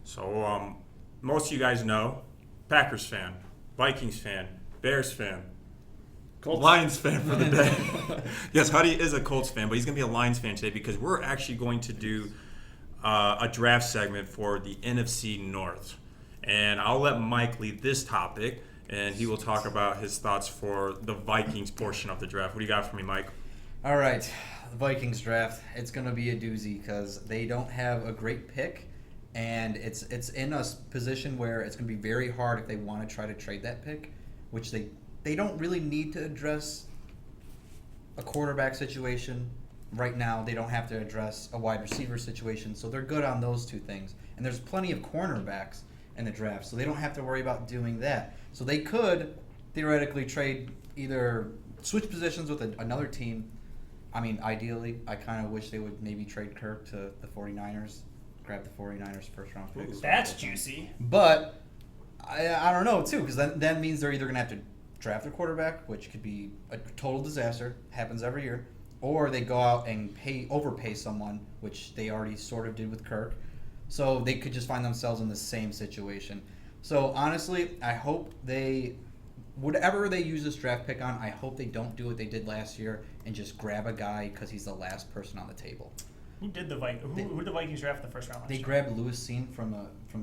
So, most of you guys know, Packers fan, Vikings fan, Bears fan, Colts. Lions fan for the day. Yes, Huddy is a Colts fan, but he's going to be a Lions fan today because we're actually going to do a draft segment for the NFC North. And I'll let Mike lead this topic, and he will talk about his thoughts for the Vikings portion of the draft. What do you got for me, Mike? All right, the Vikings draft. It's going to be a doozy because they don't have a great pick, and it's in a position where it's going to be very hard if they want to try to trade that pick, which they don't really need to address a quarterback situation right now. They don't have to address a wide receiver situation, so they're good on those two things. And there's plenty of cornerbacks in the draft, so they don't have to worry about doing that. So they could theoretically trade, either switch positions with another team. I mean, ideally, I kind of wish they would maybe trade Kirk to the 49ers, grab the 49ers first round pick. That's juicy. But I don't know, too, because that means they're either going to have to draft a quarterback, which could be a total disaster, happens every year, or they go out and overpay someone, which they already sort of did with Kirk. So they could just find themselves in the same situation. So honestly, I hope whatever they use this draft pick on, I hope they don't do what they did last year and just grab a guy because he's the last person on the table. Who did the Vikings draft in the first round? They grabbed Lewis Seen from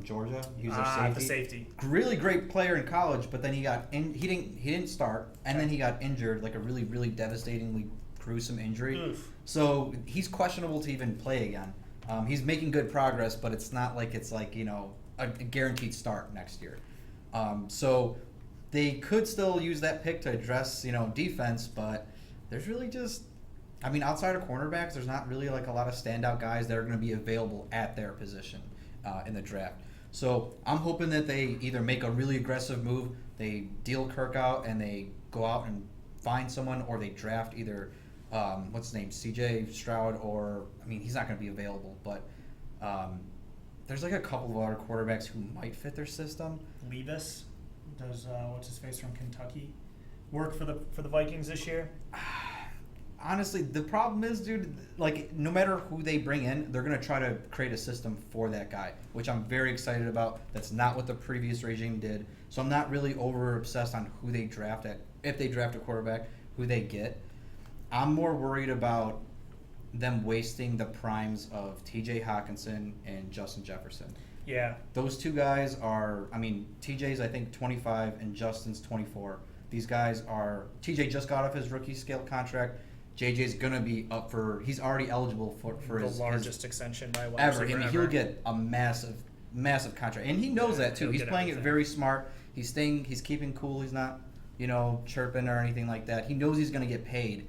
Georgia. He was their safety. The safety. Really great player in college, but then he didn't start, and then he got injured, like a really, really devastatingly gruesome injury. Oof. So he's questionable to even play again. He's making good progress, but it's not like it's like, a guaranteed start next year. So they could still use that pick to address, defense, but there's really just, outside of cornerbacks, there's not really like a lot of standout guys that are going to be available at their position in the draft. So I'm hoping that they either make a really aggressive move, they deal Kirk out, and they go out and find someone, or they draft either what's his name, C.J. Stroud, or he's not going to be available, but there's like a couple of other quarterbacks who might fit their system. Levis does what's his face from Kentucky work for the Vikings this year? Honestly, the problem is, dude, like, no matter who they bring in, they're going to try to create a system for that guy, which I'm very excited about. That's not what the previous regime did. So I'm not really over obsessed on who they draft at. If they draft a quarterback, who they get. I'm more worried about them wasting the primes of T.J. Hawkinson and Justin Jefferson. Yeah. Those two guys are, TJ's I think 25 and Justin's 24. These guys are, TJ just got off his rookie scale contract. JJ's going to be up for, he's already eligible for the largest extension by wide ever. receiver ever. He'll get a massive contract. And he knows that too. He's playing it very smart. He's keeping cool. He's not, chirping or anything like that. He knows he's going to get paid.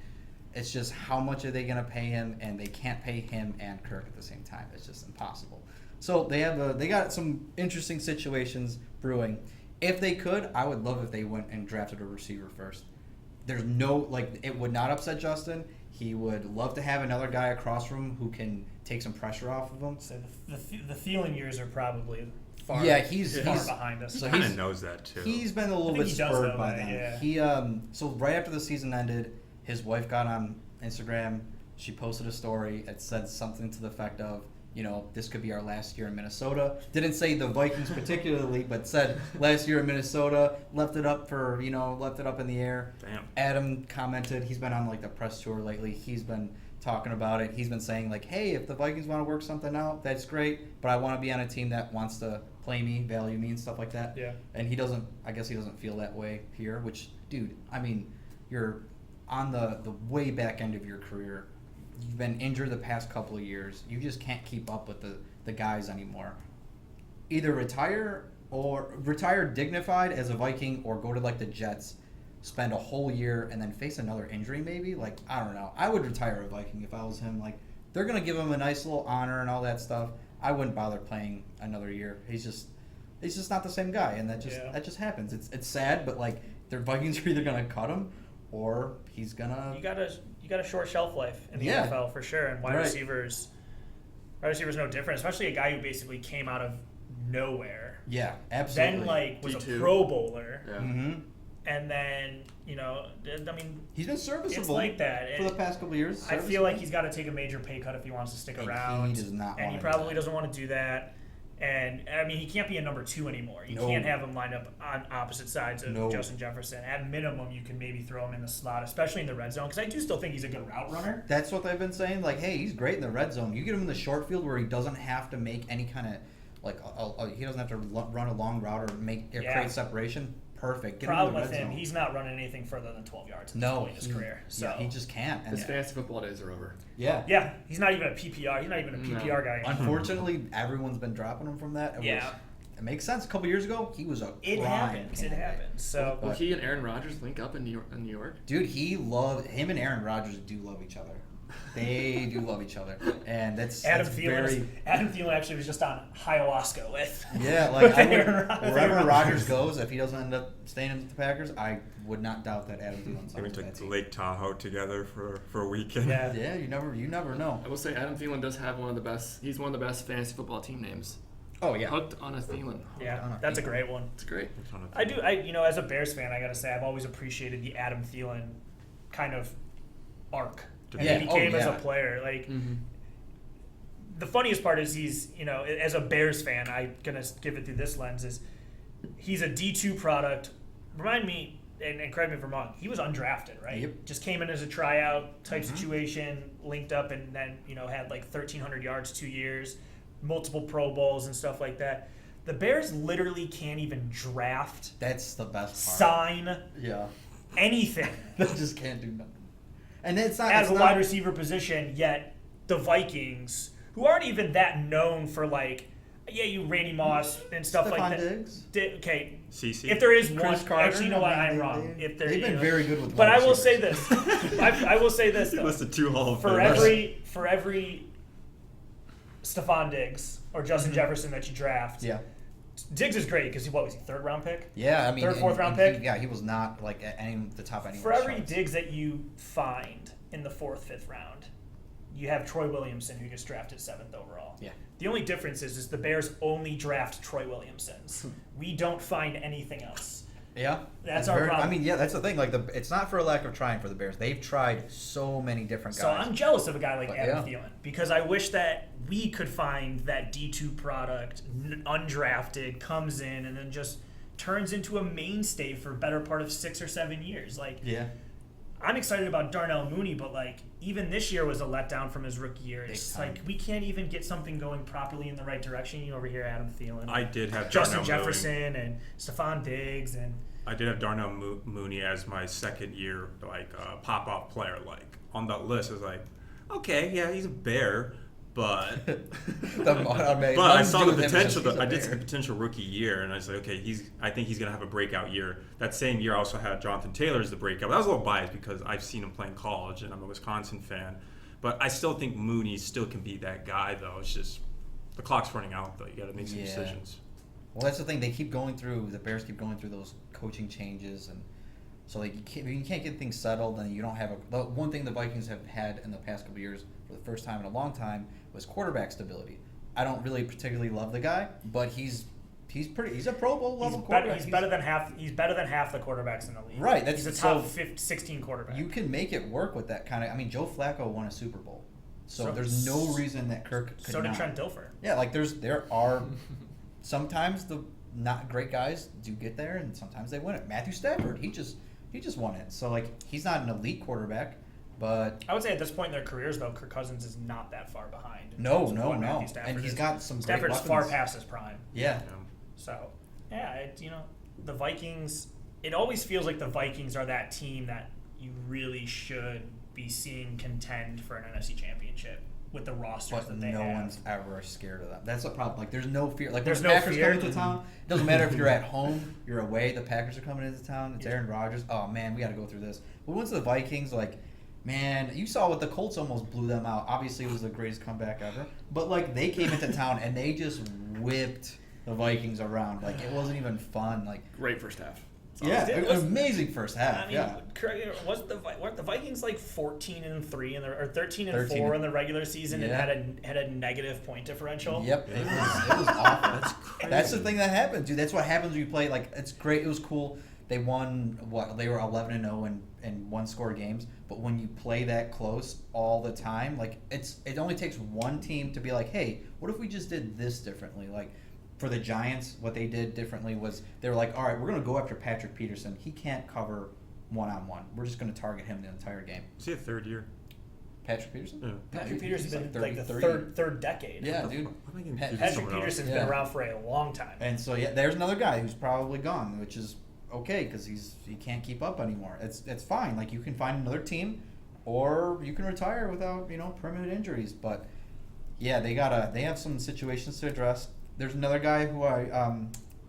It's just how much are they going to pay him, and they can't pay him and Kirk at the same time. It's just impossible. So they got some interesting situations brewing. If they could, I would love if they went and drafted a receiver first. There's it would not upset Justin. He would love to have another guy across from him who can take some pressure off of him. So the Thielen years are probably far he's behind us. He kind of knows that too. He's been a little bit spurred by that. Yeah. So right after the season ended, his wife got on Instagram. She posted a story. It said something to the effect of, this could be our last year in Minnesota. Didn't say the Vikings particularly, but said last year in Minnesota. Left it up in the air. Damn. Adam commented. He's been on the press tour lately. He's been talking about it. He's been saying hey, if the Vikings want to work something out, that's great. But I want to be on a team that wants to play me, value me, and stuff like that. Yeah. And I guess he doesn't feel that way here. Which, dude, you're on the way back end of your career. You've been injured the past couple of years. You just can't keep up with the guys anymore. Either retire dignified as a Viking, or go to the Jets, spend a whole year, and then face another injury maybe. I don't know. I would retire a Viking if I was him. They're going to give him a nice little honor and all that stuff. I wouldn't bother playing another year. He's just not the same guy, and that just happens. It's sad, but the Vikings are either going to cut him, or he's gonna. You got a short shelf life in the NFL for sure, and wide receivers no different. Especially a guy who basically came out of nowhere. Yeah, absolutely. Then was D2. a Pro Bowler. Yeah. Mm-hmm. And then he's been serviceable. It's like that for the past couple of years. I feel like he's got to take a major pay cut if he wants to stick around. He does not. And he probably doesn't want to do that. And, I mean, he can't be a number 2 anymore. You can't have him lined up on opposite sides of Justin Jefferson. At minimum, you can maybe throw him in the slot, especially in the red zone, because I do still think he's a good route runner. That's what they've been saying. Like, hey, he's great in the red zone. You get him in the short field where he doesn't have to make any kind of, like, he doesn't have to run a long route or create separation. Perfect. Get Problem him in with the red him, zone. he's not running anything further than 12 yards at this point in his career. So he just can't. And His fantasy football days are over. Yeah, he's not even a PPR. He's not even a PPR guy anymore. Unfortunately, everyone's been dropping him from that. Which, it makes sense. A couple years ago, he was a It happens. So will he and Aaron Rodgers link up in New York? Dude, him and Aaron Rodgers do love each other. They do love each other, and Adam Thielen actually was just on ayahuasca with. Yeah, like wherever Rodgers goes, if he doesn't end up staying in the Packers, I would not doubt that Adam Thielen's They went to Lake Tahoe together for a weekend. Yeah, you never know. I will say Adam Thielen does have one of the best. He's one of the best fantasy football team names. Oh yeah, Hooked on a Thielen. Yeah, that's a great one. It's great. I do. As a Bears fan, I gotta say I've always appreciated the Adam Thielen kind of arc. And he became as a player. Like the funniest part is he's, as a Bears fan, I'm gonna give it through this lens, is he's a D2 product. Remind me, and correct me if I'm wrong, he was undrafted, right? Yep. Just came in as a tryout type situation, linked up, and then had like 1,300 yards 2 years, multiple Pro Bowls and stuff like that. The Bears literally can't even draft. That's the best part. Sign. Yeah. Anything. They just can't do nothing. And it's not as a wide receiver position, yet the Vikings, who aren't even that known for you Randy Moss and stuff Stephon like that. Diggs. Okay, CC. if there is Chris one, Carter, actually, you know what? I'm wrong. They've been very good with. But wide I will say receivers. this. I will say this though. Listed 2 Hall of For Famers. every Stephon Diggs or Justin Jefferson that you draft, Diggs is great because was he 3rd round pick? Yeah, I mean, 3rd, 4th round pick. He was not like at the top anywhere. For every Diggs that you find in the 4th, 5th round, you have Troy Williamson, who gets drafted 7th overall. Yeah. The only difference is the Bears only draft Troy Williamsons. We don't find anything else. Yeah, that's our problem. I mean, that's the thing. Like it's not for a lack of trying for the Bears. They've tried so many different guys. So I'm jealous of a guy like Adam Thielen because I wish that we could find that D2 product, undrafted, comes in and then just turns into a mainstay for a better part of 6 or 7 years. I'm excited about Darnell Mooney, but even this year was a letdown from his rookie year. It's we can't even get something going properly in the right direction. You over here, Adam Thielen. I did have Justin Darnell Jefferson and Stephon Diggs, and I did have Darnell Mooney as my second year pop off player. On that list, I was like, okay, yeah, he's a Bear. But I saw the potential. I did see the potential rookie year, and I was like, okay, I think he's gonna have a breakout year. That same year, I also had Jonathan Taylor as the breakout. But I was a little biased because I've seen him play in college, and I'm a Wisconsin fan. But I still think Mooney still can be that guy, though. It's just the clock's running out, though. You got to make some decisions. Well, that's the thing. The Bears keep going through those coaching changes, and so you can't get things settled, and you don't have the one thing the Vikings have had in the past couple of years for the first time in a long time was quarterback stability. I don't really particularly love the guy, but he's a Pro Bowl level quarterback. He's better than half the quarterbacks in the league. Right, he's a top 16 quarterback. You can make it work with that kind of. I mean, Joe Flacco won a Super Bowl, so there's no reason that Kirk could So did not. Trent Dilfer. Yeah, there are sometimes the not great guys do get there, and sometimes they win it. Matthew Stafford, he just won it. So he's not an elite quarterback. But I would say at this point in their careers, though, Kirk Cousins is not that far behind. No. And he's got some great Stafford's weapons. far past his prime. Yeah. So, the Vikings, it always feels like the Vikings are that team that you really should be seeing contend for an NFC championship with the rosters that they have. No one's ever scared of them. That's the problem. There's no fear. There's when no Packers fear. come into town, it doesn't matter if you're at home, you're away, the Packers are coming into town, it's Aaron Rodgers. Oh, man, we got to go through this. But once the Vikings, man, you saw what the Colts almost blew them out. Obviously, it was the greatest comeback ever. But, they came into town, and they just whipped the Vikings around. It wasn't even fun. Great first half. Yeah, it was amazing first half. I mean, weren't the Vikings 14-3 or 13-4 in the regular season and had a negative point differerential? Yep, it was awful. That's crazy. That's the thing that happens, dude. That's what happens when you play. It's great. It was cool. They won they were 11-0 in one-score games. But when you play that close all the time, it only takes one team to be like, hey, what if we just did this differently? for the Giants, what they did differently was they were like, all right, we're going to go after Patrick Peterson. He can't cover one-on-one. We're just going to target him the entire game. Is he a third year? Patrick Peterson? Yeah. Patrick Peterson's been like like the 30. third decade. Yeah, dude. Patrick Peterson's been around for a long time. And so yeah, there's another guy who's probably gone, which is okay because he can't keep up anymore. It's fine. Like you can find another team, or you can retire without permanent injuries. But yeah, they have some situations to address. There's another guy who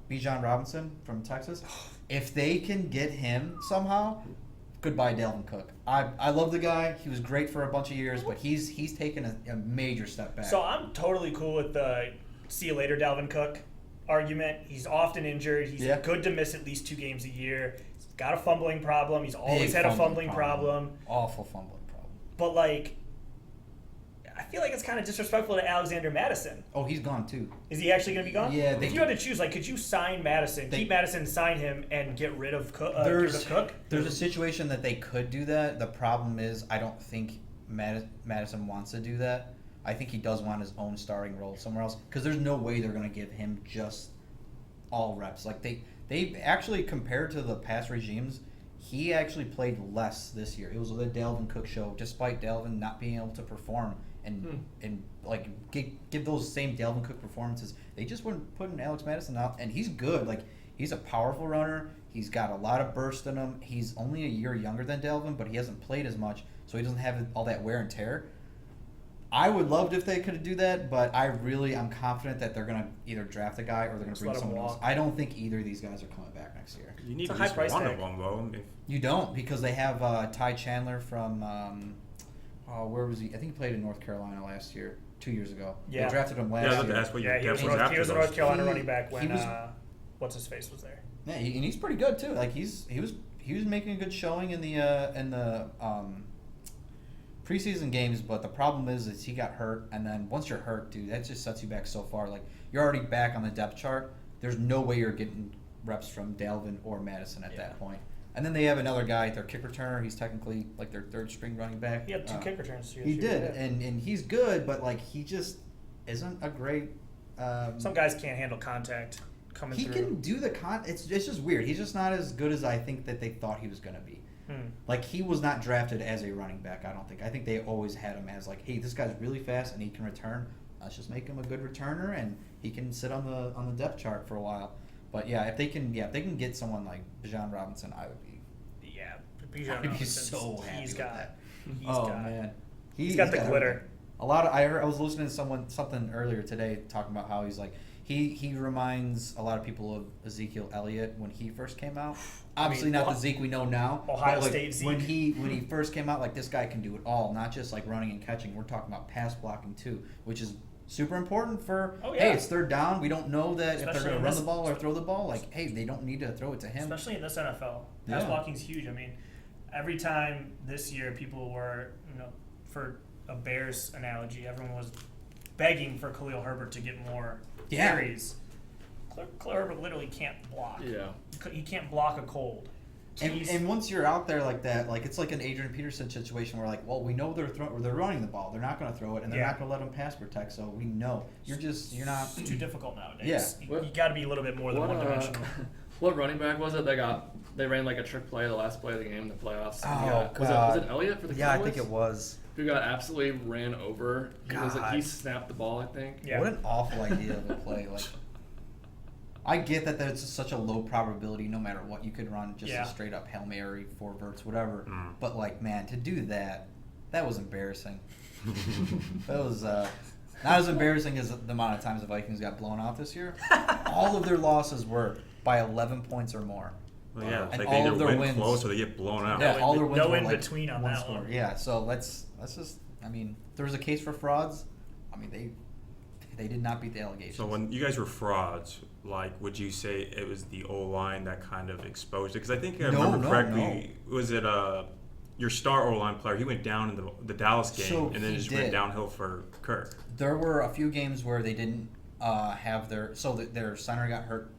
Bijan Robinson from Texas. If they can get him somehow, goodbye Dalvin Cook. I love the guy. He was great for a bunch of years, but he's taken a major step back. So I'm totally cool with the see you later Dalvin Cook argument. He's often injured. He's good to miss at least 2 games a year. He's got a fumbling problem. He's always had a fumbling problem. Awful fumbling problem. But like, I feel like it's kind of disrespectful to Alexander Madison. Oh, he's gone too. Is he actually going to be gone? Yeah. If you had to choose, like, could you sign Madison, keep Madison, sign him, and get rid of Cook? There's a situation that they could do that. The problem is I don't think Madison wants to do that. I think he does want his own starting role somewhere else because there's no way they're going to give him just all reps. Like they actually, compared to the past regimes, he actually played less this year. It was the Dalvin Cook show, despite Dalvin not being able to perform and like give those same Dalvin Cook performances. They just wouldn't put in Alex Madison out, and he's good. Like he's a powerful runner. He's got a lot of burst in him. He's only a year younger than Dalvin, but he hasn't played as much, so he doesn't have all that wear and tear. I would love if they could do that, but I'm confident that they're going to either draft a guy or they're going to bring someone else. I don't think either of these guys are coming back next year. You need at least one of them, though. You don't, because they have Ty Chandler from, where was he? I think he played in North Carolina last year, 2 years ago. Yeah. They drafted him last year. That's what you he was a North Carolina running back when, what's his face was there. Yeah, and he's pretty good, too. Like, he was making a good showing in the preseason games, but the problem is he got hurt, and then once you're hurt, dude, that just sets you back so far. Like, you're already back on the depth chart. There's no way you're getting reps from Dalvin or Madison at that point. And then they have another guy, their kick returner. He's technically like their third string running back. He had 2 kick returns. He did, and he's good, but like he just isn't a great. Some guys can't handle contact coming through. He can do the It's just weird. He's just not as good as I think that they thought he was going to be. Like, he was not drafted as a running back, I don't think. I think they always had him as, like, hey, this guy's really fast and he can return. Let's just make him a good returner and he can sit on the depth chart for a while. But, yeah, if they can get someone like Bijan Robinson, I would be... Yeah, Bijan Robinson. So happy with that. Man. He's got the glitter. I was listening to something earlier today talking about how he's like... He reminds a lot of people of Ezekiel Elliott when he first came out. Obviously, not the Zeke we know now. Ohio State Zeke. When he first came out, like, this guy can do it all, not just like running and catching. We're talking about pass blocking too, which is super important for. Hey, it's third down. We don't know that if they're going to run the ball or throw the ball. Like, hey, they don't need to throw it to him. Especially in this NFL, pass blocking is huge. I mean, every time this year, people were, for a Bears analogy, everyone was begging for Khalil Herbert to get more carries. Khalil Herbert literally can't block. Yeah. He can't block a cold. So and once you're out there like that, like, it's like an Adrian Peterson situation where, like, well, we know they're running the ball. They're not going to throw it, and they're not going to let them pass protect. So we know you're not. It's too difficult nowadays. Yeah. You got to be a little bit more than one-dimensional. What running back was it they ran like a trick play the last play of the game in the playoffs? Oh, was it Elliott for the Cowboys? Yeah, I think it was. Who got absolutely ran over. He snapped the ball, I think. Yeah. What an awful idea of a play. Like, I get that that's such a low probability no matter what. You could run just a straight up Hail Mary, 4 verts, whatever. But, like, man, to do that was embarrassing. That was not as embarrassing as the amount of times the Vikings got blown out this year. All of their losses were by 11 points or more. Well, yeah, it's and like all they of either their win wins, close or they get blown out. Yeah, all their wins no were in like between on one that score. one. Yeah, so let's just. I mean, if there was a case for frauds, I mean, they did not beat the allegations. So when you guys were frauds, like, would you say it was the O-line that kind of exposed it? Because I think I remember correctly, was it your star O-line player? He went down in the Dallas game, and then just went downhill for Kirk. There were a few games where they didn't have their center got hurt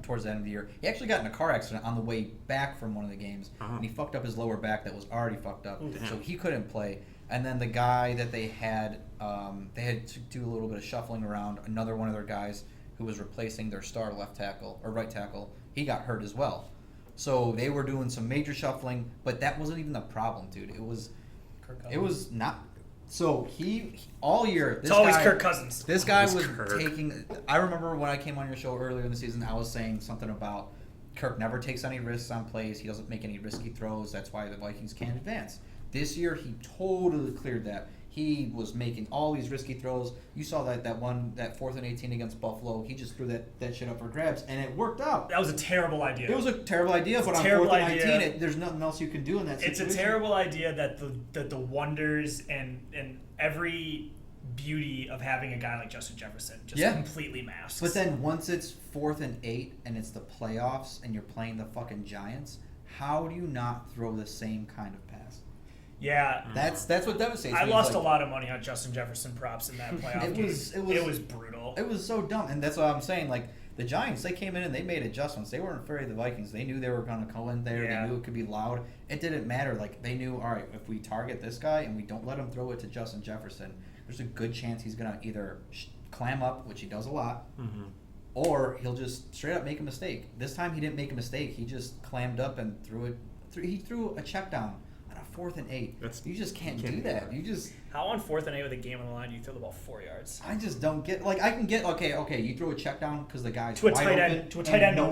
towards the end of the year. He actually got in a car accident on the way back from one of the games, and he fucked up his lower back that was already fucked up, so he couldn't play. And then the guy that they had to do a little bit of shuffling around. Another one of their guys who was replacing their star left tackle or right tackle, he got hurt as well. So they were doing some major shuffling, but that wasn't even the problem, dude. It was not. So he all year. It's always Kirk Cousins. This guy was Kirk. taking. I remember when I came on your show earlier in the season, I was saying something about Kirk never takes any risks on plays. He doesn't make any risky throws. That's why the Vikings can't advance. This year, he totally cleared that. He was making all these risky throws. You saw that 4th and 18 against Buffalo. He just threw that shit up for grabs, and it worked out. That was a terrible idea. It was a terrible idea, but on 4th and 19, there's nothing else you can do in that situation. It's a terrible idea that the wonders and every beauty of having a guy like Justin Jefferson just completely masks. But then once it's 4th and 8 and it's the playoffs and you're playing the fucking Giants, how do you not throw the same kind of pass? Yeah, that's what devastates me. I lost a lot of money on Justin Jefferson props in that playoff game. It was brutal. It was so dumb, and that's what I'm saying. Like the Giants, they came in and they made adjustments. They weren't afraid of the Vikings. They knew they were going to go in there. Yeah. They knew it could be loud. It didn't matter. Like they knew, all right, if we target this guy and we don't let him throw it to Justin Jefferson, there's a good chance he's going to either clam up, which he does a lot, or he'll just straight up make a mistake. This time he didn't make a mistake. He just clammed up and threw it. He threw a check down. 4th and 8. You just can't do that. You just how on 4th and 8 with a game on the line do you throw the ball 4 yards? I just don't get I can get okay. You throw a check down because the guy's to a wide tight open, end. To a tight end, no,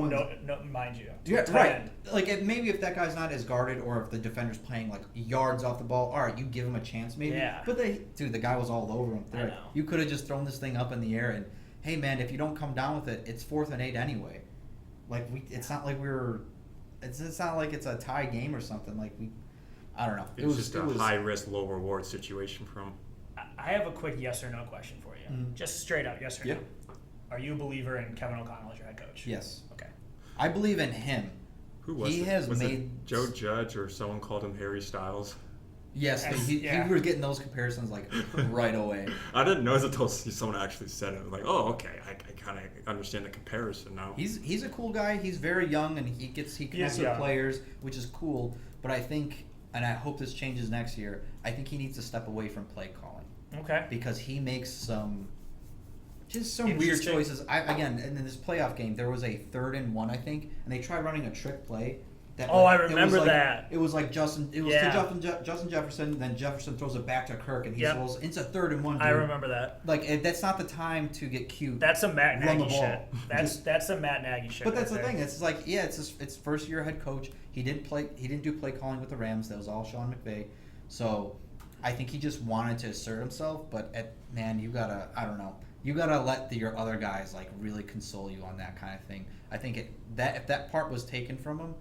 mind you. Yeah, right. Like maybe if that guy's not as guarded, or if the defender's playing like yards off the ball, all right, you give him a chance maybe. Yeah. But the guy was all over him. I know. You could have just thrown this thing up in the air and hey man, if you don't come down with it, it's 4th and 8 anyway. Like it's not like it's not like it's a tie game or something. Like I don't know. It was just a high risk, low reward situation for him. I have a quick yes or no question for you. Just straight up, yes or no. Are you a believer in Kevin O'Connell as your head coach? Yes. Okay. I believe in him. Who was he it? has was made it Joe Judge or someone called him Harry Styles? Yes, he was getting those comparisons like right away. I didn't know until someone actually said it. Like, oh, okay, I kind of understand the comparison now. He's a cool guy. He's very young and he connects with players, which is cool. But I think, and I hope this changes next year, I think he needs to step away from play calling. Okay. Because he makes some weird choices. In this playoff game, there was a 3rd and 1, I think, and they tried running a trick play. I remember that. It was like Justin Jefferson, then Jefferson throws it back to Kirk, and he goes, it's a 3rd and 1. Dude. I remember that. Like that's not the time to get cute. That's a Matt Nagy shit. That's a Matt Nagy shit. But that's the thing. It's like it's first year head coach. He didn't do play calling with the Rams. That was all Sean McVay. So I think he just wanted to assert himself. But you gotta let your other guys like really console you on that kind of thing. I think if that part was taken from him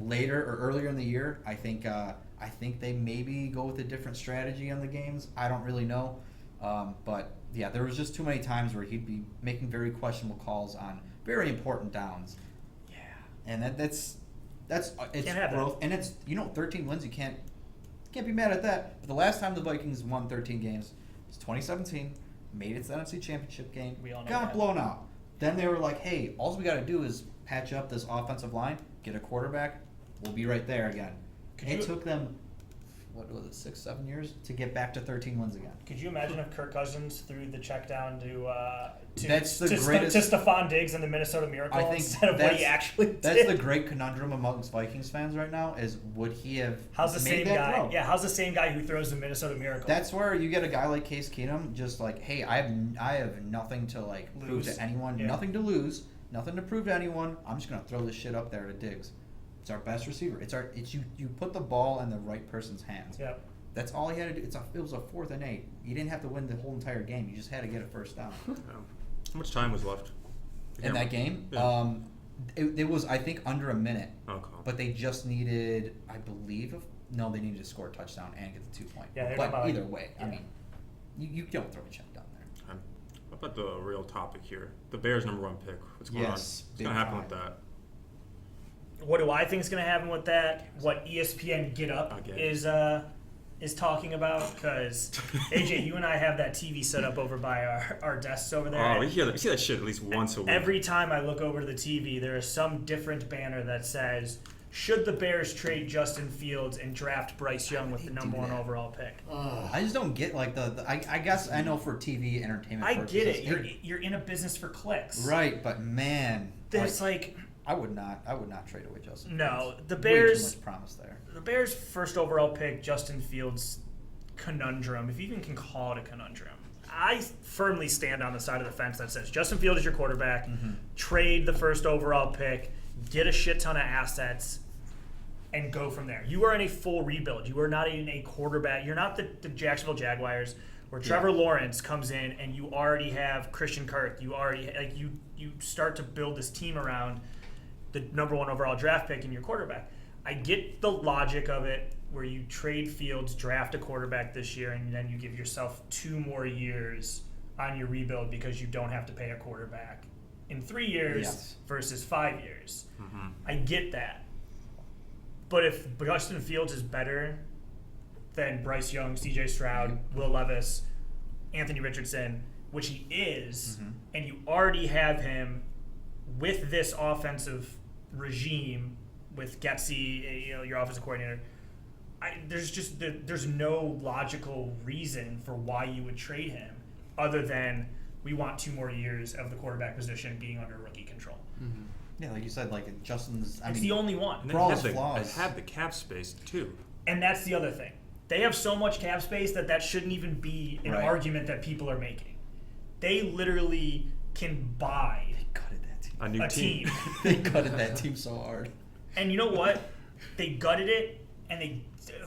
later or earlier in the year, I think they maybe go with a different strategy on the games. I don't really know, but yeah, there was just too many times where he'd be making very questionable calls on very important downs. Yeah, and it's growth, and it's 13 wins. You can't be mad at that. But the last time the Vikings won 13 games was 2017. Made it to the NFC Championship game. We all know got that. blown out. Then they were like, "Hey, all we got to do is patch up this offensive line, get a quarterback. We'll be right there again." It took them, 6-7 years to get back to 13 wins again. Could you imagine if Kirk Cousins threw the check down to Stephon Diggs and the Minnesota Miracle instead of what he actually did? That's the great conundrum amongst Vikings fans right now is would he have how's the made same that guy? throw? Yeah, how's the same guy who throws the Minnesota Miracle? That's where you get a guy like Case Keenum, just like, hey, I have nothing to prove to anyone, nothing to lose, nothing to prove to anyone. I'm just gonna throw this shit up there to Diggs. It's our best receiver. It's you put the ball in the right person's hands. Yep. That's all he had to do. It was a 4th and 8. You didn't have to win the whole entire game. You just had to get a first down. How much time was left in that game? Yeah. It was, I think, under a minute. Okay. But they just needed, I believe, they needed to score a touchdown and get the 2-point. Yeah, but either way, I mean, you don't throw a check down there. What about the real topic here? The Bears' #1 pick. What's going on? What's going to happen with that? What do I think is going to happen with that? What ESPN Get Up is talking about? Because AJ, you and I have that TV set up over by our desks over there. Oh, we see that shit at least once a week. Every time I look over to the TV, there is some different banner that says should the Bears trade Justin Fields and draft Bryce Young with the number 1 overall pick? I just don't get like I guess I know for TV entertainment I purposes, get it. You're in a business for clicks. right, but man, There's like I would not trade away Justin. no, Fields. the Way Bears. too much promise there. The Bears' first overall pick, Justin Fields conundrum, if you even can call it a conundrum. I firmly stand on the side of the fence that says Justin Fields is your quarterback. Trade the first overall pick, get a shit ton of assets, and go from there. You are in a full rebuild. You are not in a quarterback. You're not the Jacksonville Jaguars where Trevor Lawrence comes in and you already have Christian Kirk. You already you start to build this team around the number 1 overall draft pick and your quarterback. I get the logic of it where you trade Fields, draft a quarterback this year, and then you give yourself 2 more years on your rebuild because you don't have to pay a quarterback in 3 years versus 5 years. I get that. But if Justin Fields is better than Bryce Young, C.J. Stroud, Will Levis, Anthony Richardson, which he is, and you already have him with this offensive regime with Getsy, your offensive coordinator, there's no logical reason for why you would trade him other than we want 2 more years of the quarterback position being under rookie control. Yeah, like you said, like Justin's. It's the only one. And For all they his flaws. have the cap space too. And that's the other thing. They have so much cap space that shouldn't even be an argument that people are making. They literally can buy Gutted that team. A new team. They gutted that team so hard. And you know what? They gutted it, and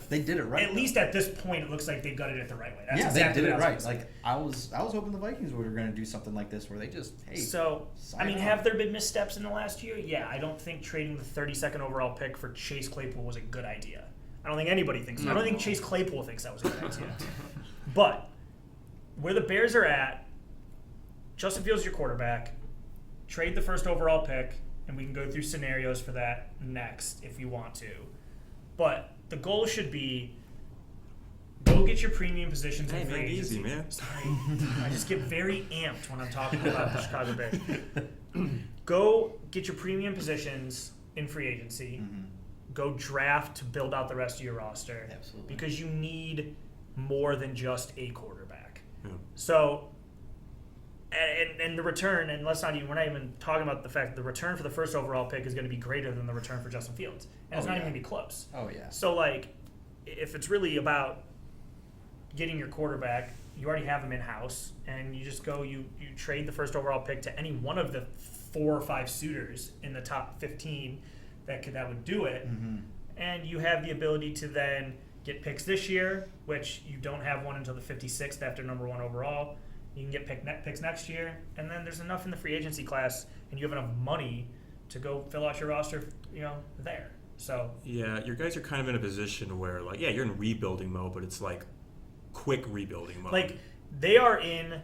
They did it right. At least at this point, it looks like they gutted it the right way. That's yeah, exactly they did what it I was right. gonna say. Like I was hoping the Vikings were going to do something like this, where they just So, sign off. have there been missteps in the last year? Yeah, I don't think trading the 32nd overall pick for Chase Claypool was a good idea. I don't think anybody thinks. I don't think Chase Claypool thinks that was a good idea. But where the Bears are at, Justin Fields is your quarterback. Trade the first overall pick, and we can go through scenarios for that next if you want to. But the goal should be go get your premium positions in free agency. Easy, man. Sorry, I just get very amped when I'm talking about the Chicago Bears. Go get your premium positions in free agency. Go draft to build out the rest of your roster. Absolutely. Because you need more than just a quarterback. Yeah. So, and the return, and we're not even talking about the fact that the return for the first overall pick is going to be greater than the return for Justin Fields. And it's not even going to be close. Oh yeah. So, like, if it's really about getting your quarterback, you already have him in-house, and you just go, you trade the first overall pick to any one of the 4 or 5 suitors in the top 15 that would do it, and you have the ability to then get picks this year, which you don't have one until the 56th after number 1 overall. You can get picks next year, and then there's enough in the free agency class, and you have enough money to go fill out your roster, there. So Yeah, your guys are kind of in a position where, like, yeah, you're in rebuilding mode, but it's like quick rebuilding mode. like they are in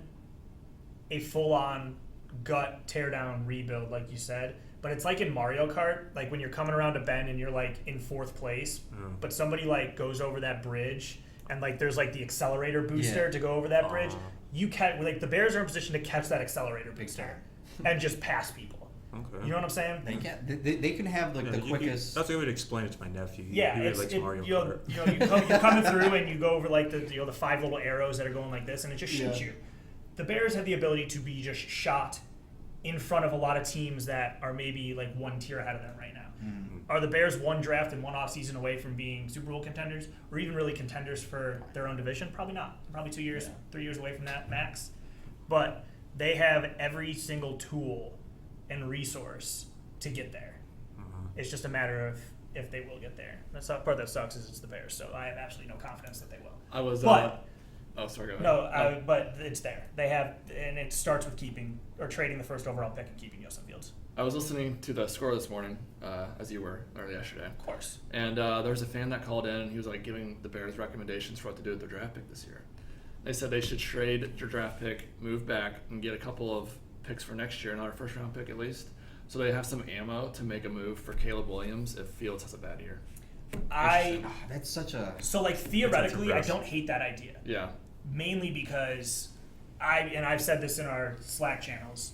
a full-on gut tear-down rebuild, like you said. But it's like in Mario Kart, like when you're coming around a bend and you're like in 4th place, but somebody like goes over that bridge and like there's like the accelerator booster to go over that bridge. You can like the Bears are in position to catch that accelerator booster and just pass people. Okay. You know what I'm saying? They can. They can have like the quickest. That's a good way to explain it to my nephew. He Yeah, really likes Mario Kart. you're coming through and you go over like the 5 little arrows that are going like this, and it just shoots you. The Bears have the ability to be just shot in front of a lot of teams that are maybe like 1 tier ahead of them right now. Are the Bears 1 draft and 1 offseason away from being Super Bowl contenders, or even really contenders for their own division? Probably not. Probably 2 years, 3 years away from that max. But they have every single tool and resource to get there. It's just a matter of if they will get there. That's the part that sucks is it's the Bears, so I have absolutely no confidence that they will. I was. But Oh, sorry. Go ahead. no, but it's there. They have, and it starts with keeping or trading the first overall pick and keeping Justin Fields. I was listening to the score this morning, as you were, or yesterday. Of course. And there was a fan that called in, and he was like giving the Bears recommendations for what to do with their draft pick this year. They said they should trade their draft pick, move back, and get a couple of picks for next year, another first-round pick at least, so they have some ammo to make a move for Caleb Williams if Fields has a bad year. That's such a. So like theoretically, I don't hate that idea. Yeah. Mainly because I've said this in our Slack channels.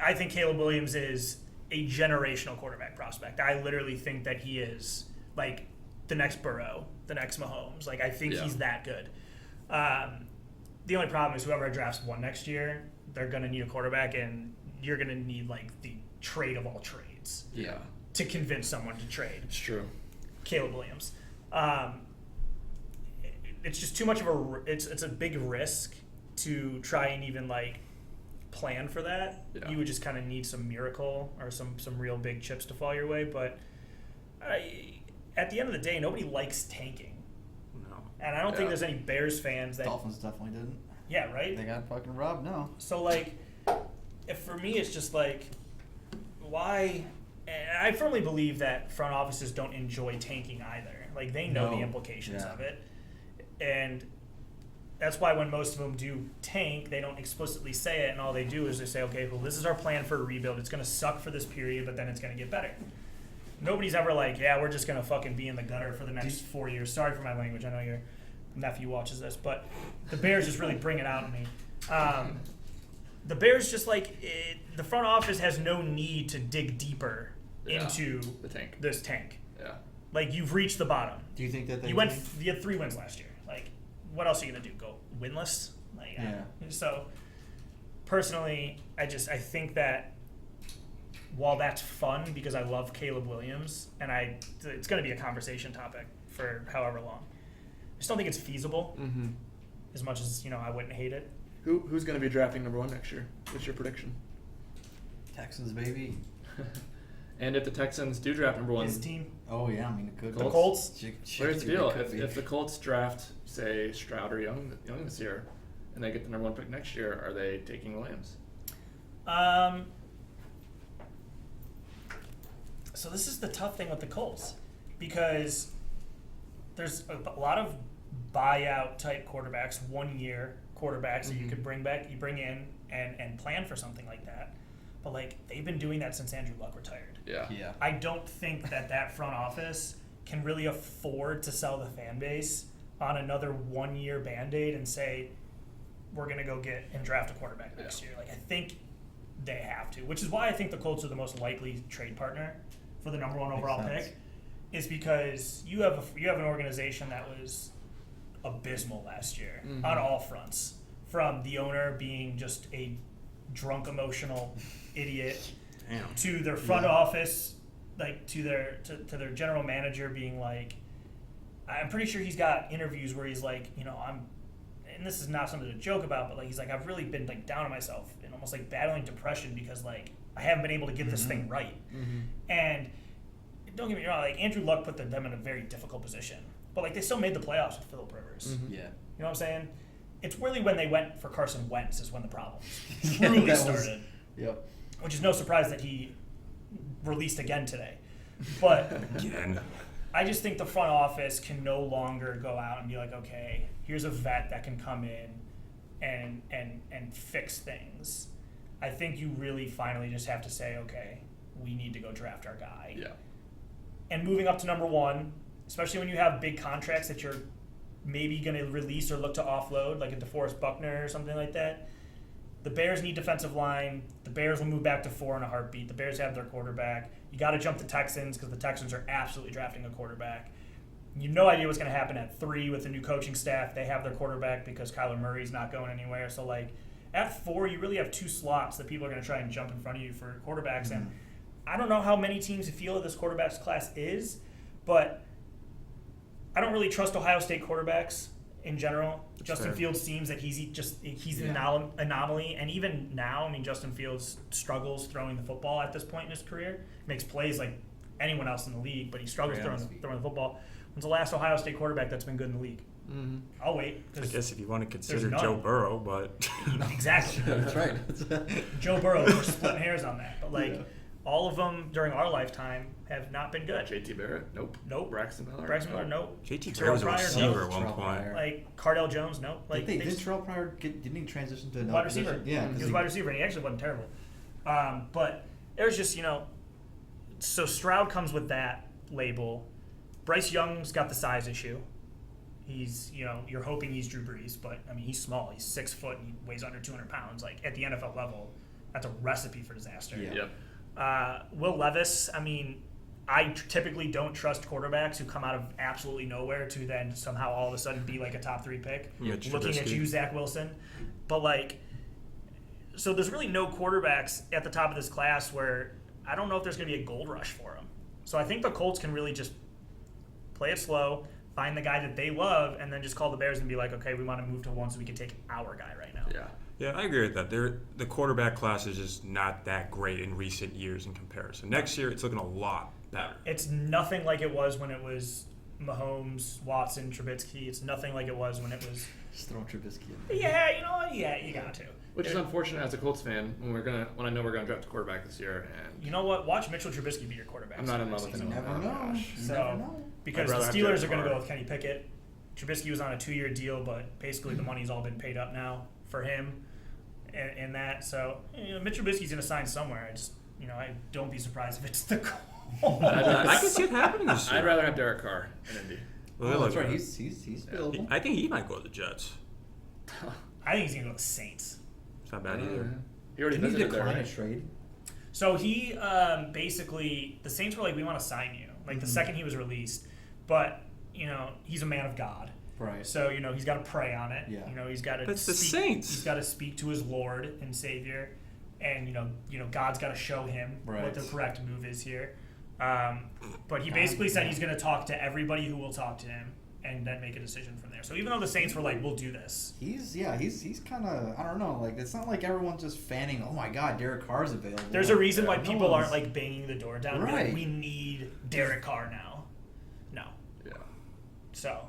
I think Caleb Williams is a generational quarterback prospect. I literally think that he is like the next Burrow, the next Mahomes. Like I think he's that good. The only problem is whoever drafts one next year, they're going to need a quarterback, and you're going to need like the trade of all trades. Yeah. To convince someone to trade. It's true. Caleb Williams. It's just too much of a. It's a big risk to try and even like plan for that. Yeah. You would just kind of need some miracle or some real big chips to fall your way. But at the end of the day, nobody likes tanking. No. And I don't think there's any Bears fans that. Dolphins definitely didn't. Yeah, right? They got fucking robbed, no. So, like, if for me, it's just like, why? And I firmly believe that front offices don't enjoy tanking either. Like, they know the implications of it. And that's why when most of them do tank, they don't explicitly say it, and all they do is they say, okay, well, this is our plan for a rebuild. It's going to suck for this period, but then it's going to get better. Nobody's ever like, yeah, we're just going to fucking be in the gutter for the next 4 years. Sorry for my language. I know your nephew watches this, but the Bears just really bring it out in me. The Bears just like, the front office has no need to dig deeper into this tank. Yeah. Like, you've reached the bottom. Do you think that they you had 3 wins last year. Like, what else are you gonna do? Go winless? Like, yeah. So, personally, I think that while that's fun because I love Caleb Williams, and it's gonna be a conversation topic for however long. I just don't think it's feasible. Mm-hmm. As much as I wouldn't hate it. Who's gonna be drafting number 1 next year? What's your prediction? Texans, baby. And if the Texans do draft number 1, his team. Oh yeah, I mean it could. The Colts. Here's the deal: if the Colts draft, say, Stroud or Young this year, and they get the number 1 pick next year, are they taking Williams? So this is the tough thing with the Colts, because there's a lot of buyout type quarterbacks, 1-year quarterbacks that you could bring in and plan for something like that. But like, they've been doing that since Andrew Luck retired. Yeah. I don't think that front office can really afford to sell the fan base on another 1-year Band-Aid and say, we're going to go get and draft a quarterback next year. Like, I think they have to, which is why I think the Colts are the most likely trade partner for the number 1 overall pick, is because you have an organization that was abysmal last year on all fronts, from the owner being just a drunk emotional idiot to their front office, like to their general manager being like, I'm pretty sure he's got interviews where he's like, and this is not something to joke about, but like, he's like, I've really been like down on myself and almost like battling depression because like I haven't been able to get this thing right. And don't get me wrong, like Andrew Luck put them in a very difficult position, but like they still made the playoffs with Phillip Rivers. Yeah. You know what I'm saying? It's really when they went for Carson Wentz is when the problems really started. Yep. Which is no surprise that he released again today. But Again. I just think the front office can no longer go out and be like, okay, here's a vet that can come in and fix things. I think you really finally just have to say, okay, we need to go draft our guy. Yeah. And moving up to number 1, especially when you have big contracts that you're maybe going to release or look to offload, like a DeForest Buckner or something like that. The Bears need defensive line. The Bears will move back to 4 in a heartbeat. The Bears have their quarterback. You got to jump the Texans because the Texans are absolutely drafting a quarterback. You have no idea what's going to happen at 3 with the new coaching staff. They have their quarterback because Kyler Murray's not going anywhere. So, like, at 4, you really have 2 slots that people are going to try and jump in front of you for quarterbacks. And I don't know how many teams feel this quarterbacks class is, but I don't really trust Ohio State quarterbacks in general. That's Justin fair. Fields seems that he's an anomaly, and even now, I mean, Justin Fields struggles throwing the football at this point in his career. Makes plays like anyone else in the league, but he struggles throwing the football. When's the last Ohio State quarterback that's been good in the league? I'll wait. I guess if you want to consider none. Joe Burrow, but Exactly. That's right. Joe Burrow, we're splitting hairs on that, but like all of them during our lifetime have not been good. JT Barrett, nope. Braxton Miller, nope. JT Barrett was a receiver at one point. Like Cardell Jones, nope. Like didn't Terrell Pryor didn't he transition to another wide receiver? position? Yeah, he was wide receiver, and he actually wasn't terrible. But there's just so Stroud comes with that label. Bryce Young's got the size issue. He's, you're hoping he's Drew Brees, but I mean, he's small. He's 6 foot and he weighs under 200 pounds. Like at the NFL level, that's a recipe for disaster. Yeah. Yep. Will Levis, I mean, I typically don't trust quarterbacks who come out of absolutely nowhere to then somehow all of a sudden be like a top 3 pick. Mitch Looking at Trubisky. you, Zach Wilson. But like, so there's really no quarterbacks at the top of this class where I don't know if there's going to be a gold rush for them. So I think the Colts can really just play it slow, find the guy that they love, and then just call the Bears and be like, okay, we want to move to one so we can take our guy right now. Yeah. Yeah, I agree with that. The quarterback class is just not that great in recent years in comparison. Next year, it's looking a lot better. It's nothing like it was when it was Mahomes, Watson, Trubisky. It's nothing like it was when it was. Just throw Trubisky in. Yeah, you know what? Yeah, you got to. Which is unfortunate as a Colts fan when I know we're gonna draft a quarterback this year, and You know what? Watch Mitchell Trubisky be your quarterback. I'm not in love with You him. never Oh, know. gosh. You So- never know. Because I'd the rather have Steelers Derek are going to Carr. go with Kenny Pickett. Trubisky was on a 2-year deal, but basically the money's all been paid up now for him and that. So, Mitch Trubisky's going to sign somewhere. I don't be surprised if it's the Colts. I can see it happening this year. I'd rather have Derek Carr in Indy. Well, Oh, that's look, right. He's billable. I think he might go to the Jets. I think he's going to go to the Saints. It's not bad either. He already Didn't he visited there, decline a right? trade? So he basically, the Saints were like, we want to sign you. Like the second he was released. But, he's a man of God. Right. So, he's got to pray on it. Yeah. He's got to That's the Saints. He's got to speak to his Lord and Savior. And, God's got to show him what Right. the correct move is here. But he God, basically said yeah. he's going to talk to everybody who will talk to him and then make a decision from there. So even though the Saints were like, we'll do this. He's kind of, I don't know, like, it's not like everyone's just fanning, oh my God, Derek Carr's available. There's a reason why No people aren't one's- like banging the door down. Like, Right. we need Derek Carr now. No. Yeah. So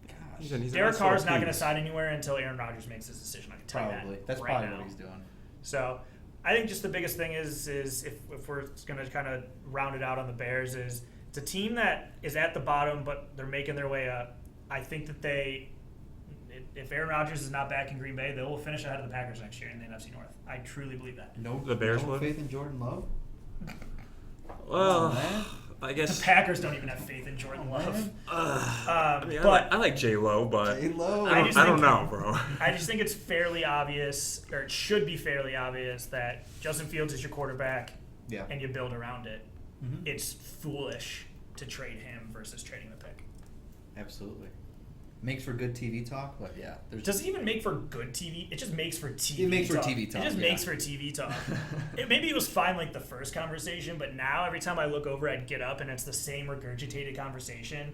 Gosh. He's Derek nice Carr's little not going to piece. sign anywhere until Aaron Rodgers makes his decision. I can tell Probably. you that. That's right probably now. what he's doing. So I think just the biggest thing is if we're going to kind of round it out on the Bears is it's a team that is at the bottom, but they're making their way up. I think that if Aaron Rodgers is not back in Green Bay, they will finish ahead of the Packers next year in the NFC North. I truly believe that. No, The Bears no would? faith in Jordan Love? Well, Man. I The guess. Packers don't even have faith in Jordan Love. I mean, But I like J-Lo, but J-Lo. I just don't, I don't think- know, bro. I just think it's fairly obvious, or it should be fairly obvious, that Justin Fields is your quarterback Yeah. and you build around it. Mhm. It's foolish to trade him versus trading the pick. Absolutely. Makes for good TV talk, but yeah. Does it even make for good TV? It just makes for TV It makes for talk. TV talk, It just yeah. makes for TV talk. Maybe it was fine like the first conversation, but now every time I look over at Get Up and it's the same regurgitated conversation,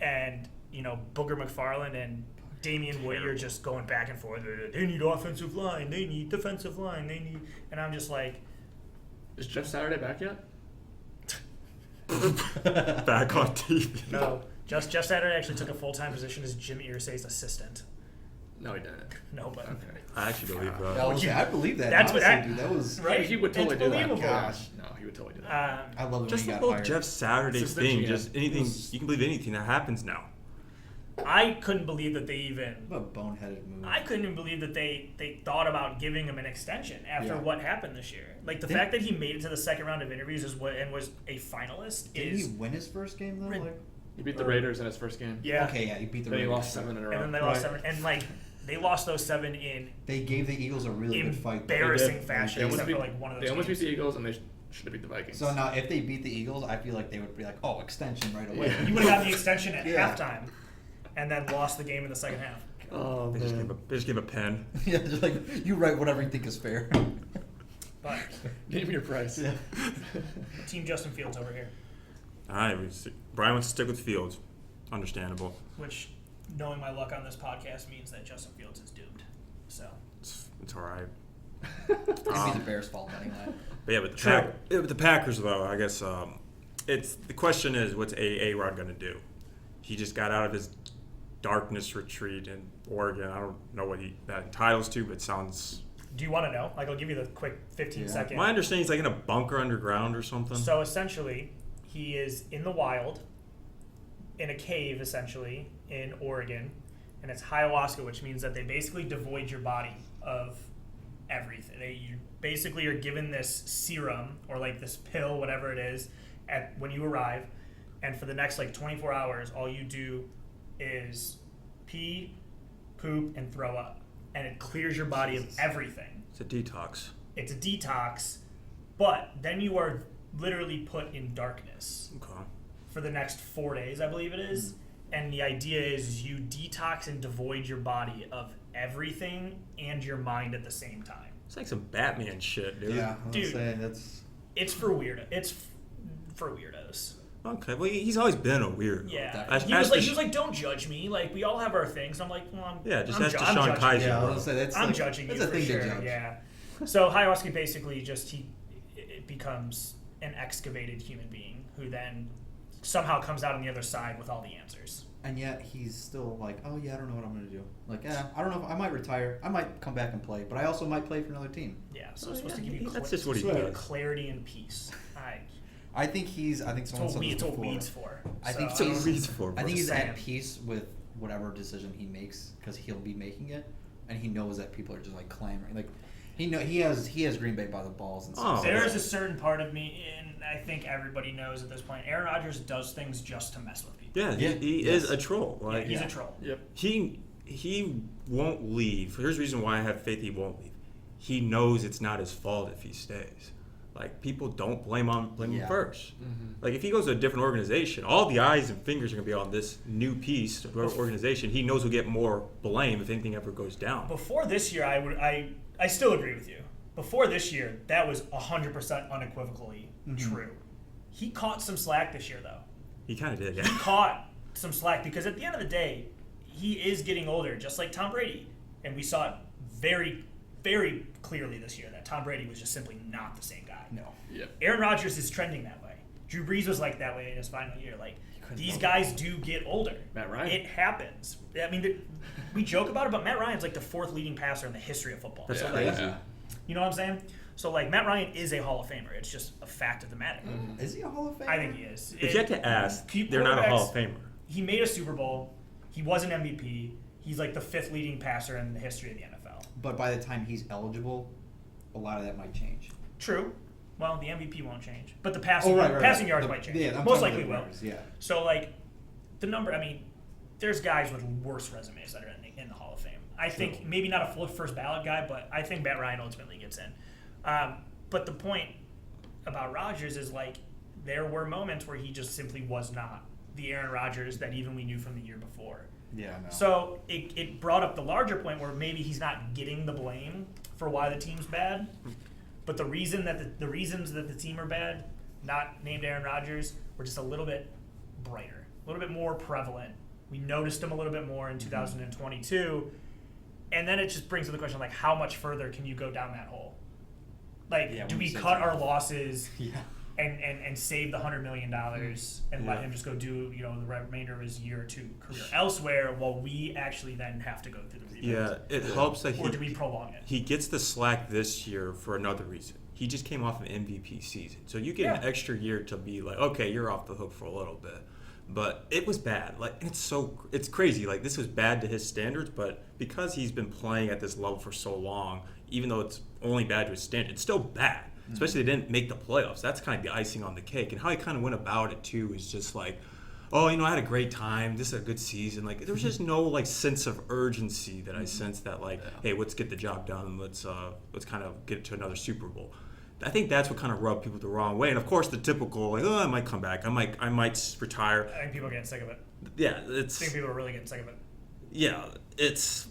and Booger McFarland and Damian Woody are just going back and forth. They need offensive line. They need defensive line. They need, and I'm just like, Is Jeff Saturday back yet? Back on TV. no. Jeff Saturday actually took a full-time position as Jim Irsay's assistant. No, he didn't. No, but Okay. I actually believe That that. was, I believe that. That's what honestly, I- dude. That was. right? He would totally It's do that. believable. Gosh. No, he would totally do that. I love it Just when the he got whole hired. Jeff Saturday Assistant thing. GM. Just anything. You can believe anything that happens now. I couldn't believe that they even. What a boneheaded move. I couldn't even believe that they thought about giving him an extension after Yeah. what happened this year. Like the Didn't- fact that he made it to the second round of interviews and was a finalist Didn't is he win his first game though? Rid- Like, He beat the Raiders in his first game. yeah. Okay, yeah, he beat the Then he Raiders. lost 7 in a row. And then they lost Right. 7, and like they lost those 7 in They gave the Eagles a really good fight. though. embarrassing did. fashion, They except almost for like one of They those. almost beat games. the Eagles, and they should have beat the Vikings. So now, if they beat the Eagles, I feel like they would be like, "Oh, extension right away." You would have gotten the extension at Yeah. halftime, and then lost the game in the second half. oh, They just gave a pen. Yeah, just like you write whatever you think is fair. But Name your price. Yeah. Team Justin Fields over here, All right, Brian wants to stick with Fields. Understandable. which knowing my luck on this podcast means that Justin Fields is doomed. So It's all right. It'd be the Bears' fault anyway. But yeah, with True. with the Packers though, I guess it's the question is what's A-Rod going to do? He just got out of his darkness retreat in Oregon. I don't know what that entitles to, but it sounds. do you want to know? Like I'll give you the quick 15-second. My understanding is like in a bunker underground or something. So essentially, he is in the wild, in a cave essentially, in Oregon, and it's ayahuasca, which means that they basically devoid your body of everything. You basically are given this serum or like this pill, whatever it is, when you arrive, and for the next like 24 hours, all you do is pee, poop, and throw up, and it clears your body of everything. It's a detox. It's a detox, But then you are literally put in darkness Okay. for the next 4 days, I believe it is. And the idea is you detox and devoid your body of everything and your mind at the same time. It's like some Batman shit, dude. Yeah, I was Dude. saying that's. It's for for weirdos. Okay, well, he's always been a weirdo. Yeah, Definitely. he was like, don't judge me. Like, we all have our things. I'm like, well, Just I'm ask I'm Deshaun judging Kaiser. you. Yeah, I bro. was gonna say that's. I'm like, judging that's you a for thing sure. to judge. Yeah. So ayahuasca basically just it becomes an excavated human being who then somehow comes out on the other side with all the answers. And yet he's still like, oh yeah, I don't know what I'm gonna do. Like, I don't know. If I might retire. I might come back and play, but I also might play for another team. Yeah. So Oh, it's supposed yeah, to give you that's just what he supposed to give you does. clarity and peace. I think someone It's said what this weeds before. for. I think So, It's what weeds for, I bro. think he's Saying. at peace with whatever decision he makes because he'll be making it, and he knows that people are just like clamoring. Like he has Green Bay by the balls and stuff. Oh. there is a certain part of me, and I think everybody knows at this point, Aaron Rodgers does things just to mess with people. Yeah, Yeah, he yes. is a troll. Like He's a troll. Yep. he won't leave. Here's the reason why I have faith he won't leave. He knows it's not his fault if he stays. Like, people don't blame him Yeah. first. Mm-hmm. Like, if he goes to a different organization, all the eyes and fingers are gonna be on this new piece of organization. He knows he'll get more blame if anything ever goes down. Before this year, I still agree with you. Before this year, that was 100% unequivocally true. He caught some slack this year, though. He kind of did, He yeah. caught some slack because at the end of the day, he is getting older, just like Tom Brady. And we saw it very, very clearly this year that Tom Brady was just simply not the same guy. No. Yep. Aaron Rodgers is trending that way. Drew Brees was like that way in his final year. Like, couldn't these help guys do get older. Matt Ryan. It happens. I mean, we joke about it, but Matt Ryan's like the 4th leading passer in the history of football. That's So, crazy. Yeah. you know what I'm saying? So, like, Matt Ryan is a Hall of Famer. It's just a fact of the matter. Is he a Hall of Famer? I think he is. If you had to ask, Keep they're not a Hall of quarterbacks- Famer. He made a Super Bowl. He was an MVP. He's like the 5th leading passer in the history of the NFL. But by the time he's eligible, a lot of that might change. True. Well, the MVP won't change, but the passing Right. passing yards might change. Yeah, I'm Most talking likely about will. the numbers, yeah. So, like, the number. I mean, there's guys with worse resumes that are in the Hall of Fame. I think maybe not a full first ballot guy, but I think Matt Ryan ultimately gets in. But the point about Rodgers is, like, there were moments where he just simply was not the Aaron Rodgers that even we knew from the year before. Yeah, no. So it brought up the larger point where maybe he's not getting the blame for why the team's bad, but the reasons that the team are bad, not named Aaron Rodgers, were just a little bit brighter, a little bit more prevalent. We noticed him a little bit more in 2022, and then it just brings to the question, like, how much further can you go down that hole? Like, Yeah, do when we you say cut that. our losses yeah. and save the $100 million and let Yeah. him just go do, you know, the remainder of his year or two career elsewhere while we actually then have to go through the rebuild? Yeah, it helps that Or do we prolong it? he gets the slack this year for another reason. He just came off an MVP season. So you get an Yeah. extra year to be like, okay, you're off the hook for a little bit. But it was bad. Like, it's crazy. Like, this was bad to his standards, but because he's been playing at this level for so long, even though it's only bad to his standards, it's still bad. Especially they didn't make the playoffs. That's kind of the icing on the cake. And how he kind of went about it too is just like, oh, you know, I had a great time. This is a good season. Like, there was just no like sense of urgency that I sensed that like, hey, let's get the job done and let's kind of get to another Super Bowl. I think that's what kind of rubbed people the wrong way. And of course, the typical like, oh, I might come back. I might retire. I think people are getting sick of it. Yeah, I think people are really getting sick of it. it's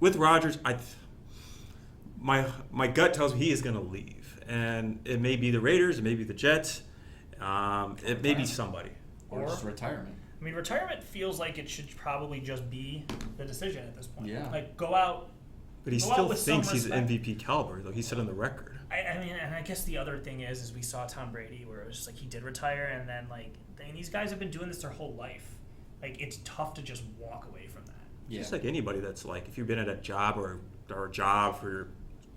with Rodgers. My gut tells me he is going to leave, and it may be the Raiders, it may be the Jets, it may be somebody. Or just retirement. I mean, retirement feels like it should probably just be the decision at this point. Yeah. Like, go out. But he Go out still with some thinks he's respect. MVP caliber, though. He said on the record. I mean, and I guess the other thing is we saw Tom Brady where it was just like he did retire, and then like these guys have been doing this their whole life. Like, it's tough to just walk away from that. Yeah. Just like anybody that's like, if you've been at a job or a job for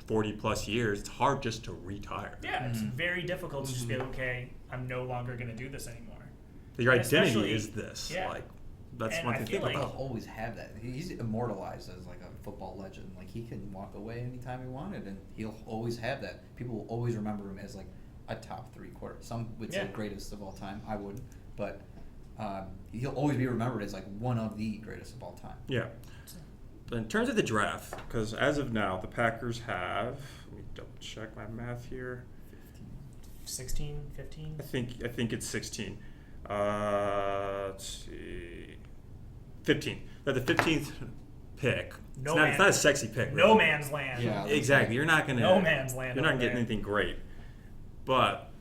40 plus years, it's hard just to retire. Yeah, it's very difficult to just be like, okay, I'm no longer going to do this anymore. Your And identity especially- is this. yeah. Like, that's And one I thing to feel think like- about. He'll always have that. He's immortalized as like a football legend. Like, he can walk away anytime he wanted, and he'll always have that. People will always remember him as like a top 3 quarter. Some would say Yeah. greatest of all time. I wouldn't, but he'll always be remembered as like one of the greatest of all time. Yeah. But in terms of the draft, because as of now, the Packers have, let me double check my math here, 16, 15? I think it's 16. Let's see. 15. Now the 15th pick. It's not a sexy pick. Really. No man's land. Yeah. Exactly. You're not gonna. No man's land. You're not over getting there. anything great. But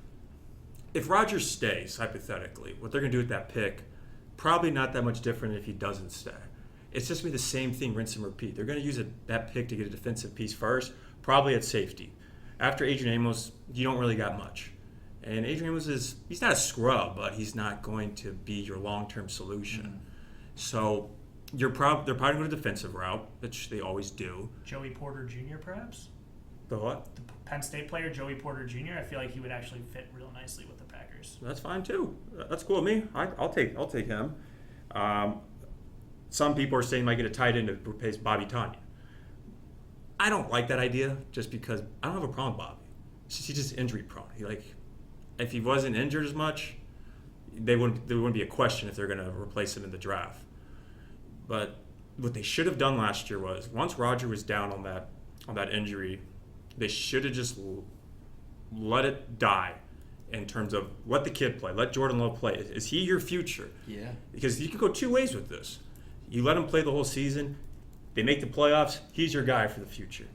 if Rodgers stays, hypothetically, what they're gonna do with that pick, probably not that much different if he doesn't stay. It's just gonna be the same thing, rinse and repeat. They're gonna use that pick to get a defensive piece first, probably at safety. After Adrian Amos, you don't really got much. And Adrian Amos he's not a scrub, but he's not going to be your long-term solution. Mm-hmm. So they're probably going to defensive route, which they always do. Joey Porter Jr. perhaps? The what? The Penn State player, Joey Porter Jr. I feel like he would actually fit real nicely with the Packers. That's fine too. That's cool with me. I'll take him. Some people are saying he might get a tight end to replace Bobby Tanya. I don't like that idea just because I don't have a problem with Bobby. He's just injury prone. If he wasn't injured as much, there wouldn't be a question if they're going to replace him in the draft. But what they should have done last year was once Roger was down on that injury, they should have just let it die in terms of let the kid play, let Jordan Love play. Is he your future? Yeah. Because you can go two ways with this. You let him play the whole season, they make the playoffs, he's your guy for the future.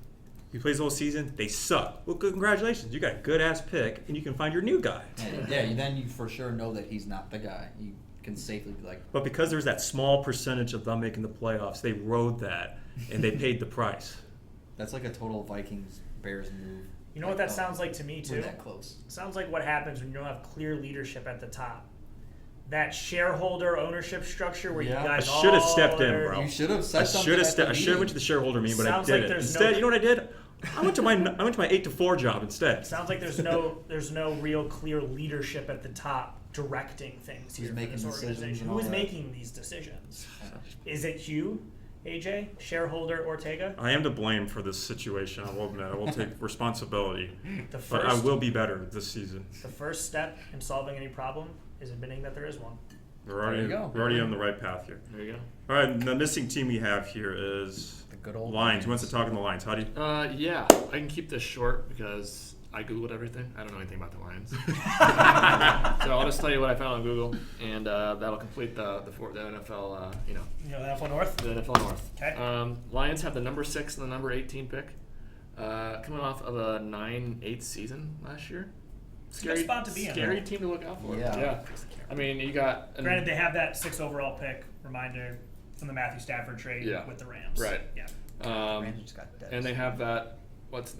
He plays the whole season, they suck. Well, congratulations, you got a good-ass pick, and you can find your new guy. Yeah, then you for sure know that he's not the guy. You can safely be like... But because there's that small percentage of them making the playoffs, they rode that, and they paid the price. That's like a total Vikings-Bears move. You know what that sounds like to me, too? We're that close. Sounds like what happens when you don't have clear leadership at the top. That shareholder ownership structure where you guys I should have all stepped in, are- bro. You should have said I something. should have went to the shareholder meeting, but Sounds I like didn't. there's Instead, no- you know what I did? I went to my 8 to 4 job instead. Sounds like there's no real clear leadership at the top directing things Who's here making for this decisions organization. and Who all is that? making these decisions? Is it you, AJ, shareholder Ortega? I am to blame for this situation. I will admit. I will take responsibility. The But I first, will be better this season. the first step in solving any problem is admitting that there is one. We're already on the right path here. There you go. All right, the missing team we have here is The good old Lions. Who wants to talk on the Lions? How do you? Yeah, I can keep this short because I Googled everything. I don't know anything about the Lions. So I'll just tell you what I found on Google, and that'll complete the NFL, You know the NFL North? the NFL North. Okay. Lions have the number 6 and the number 18 pick, coming off of a 9-8 season last year. Good spot to be in. Scary team to look out for. Yeah. I mean, you got... Granted, they have that 6th overall pick, reminder, from the Matthew Stafford trade Yeah. with the Rams. Right. Yeah. Rams just got dead. And they have that...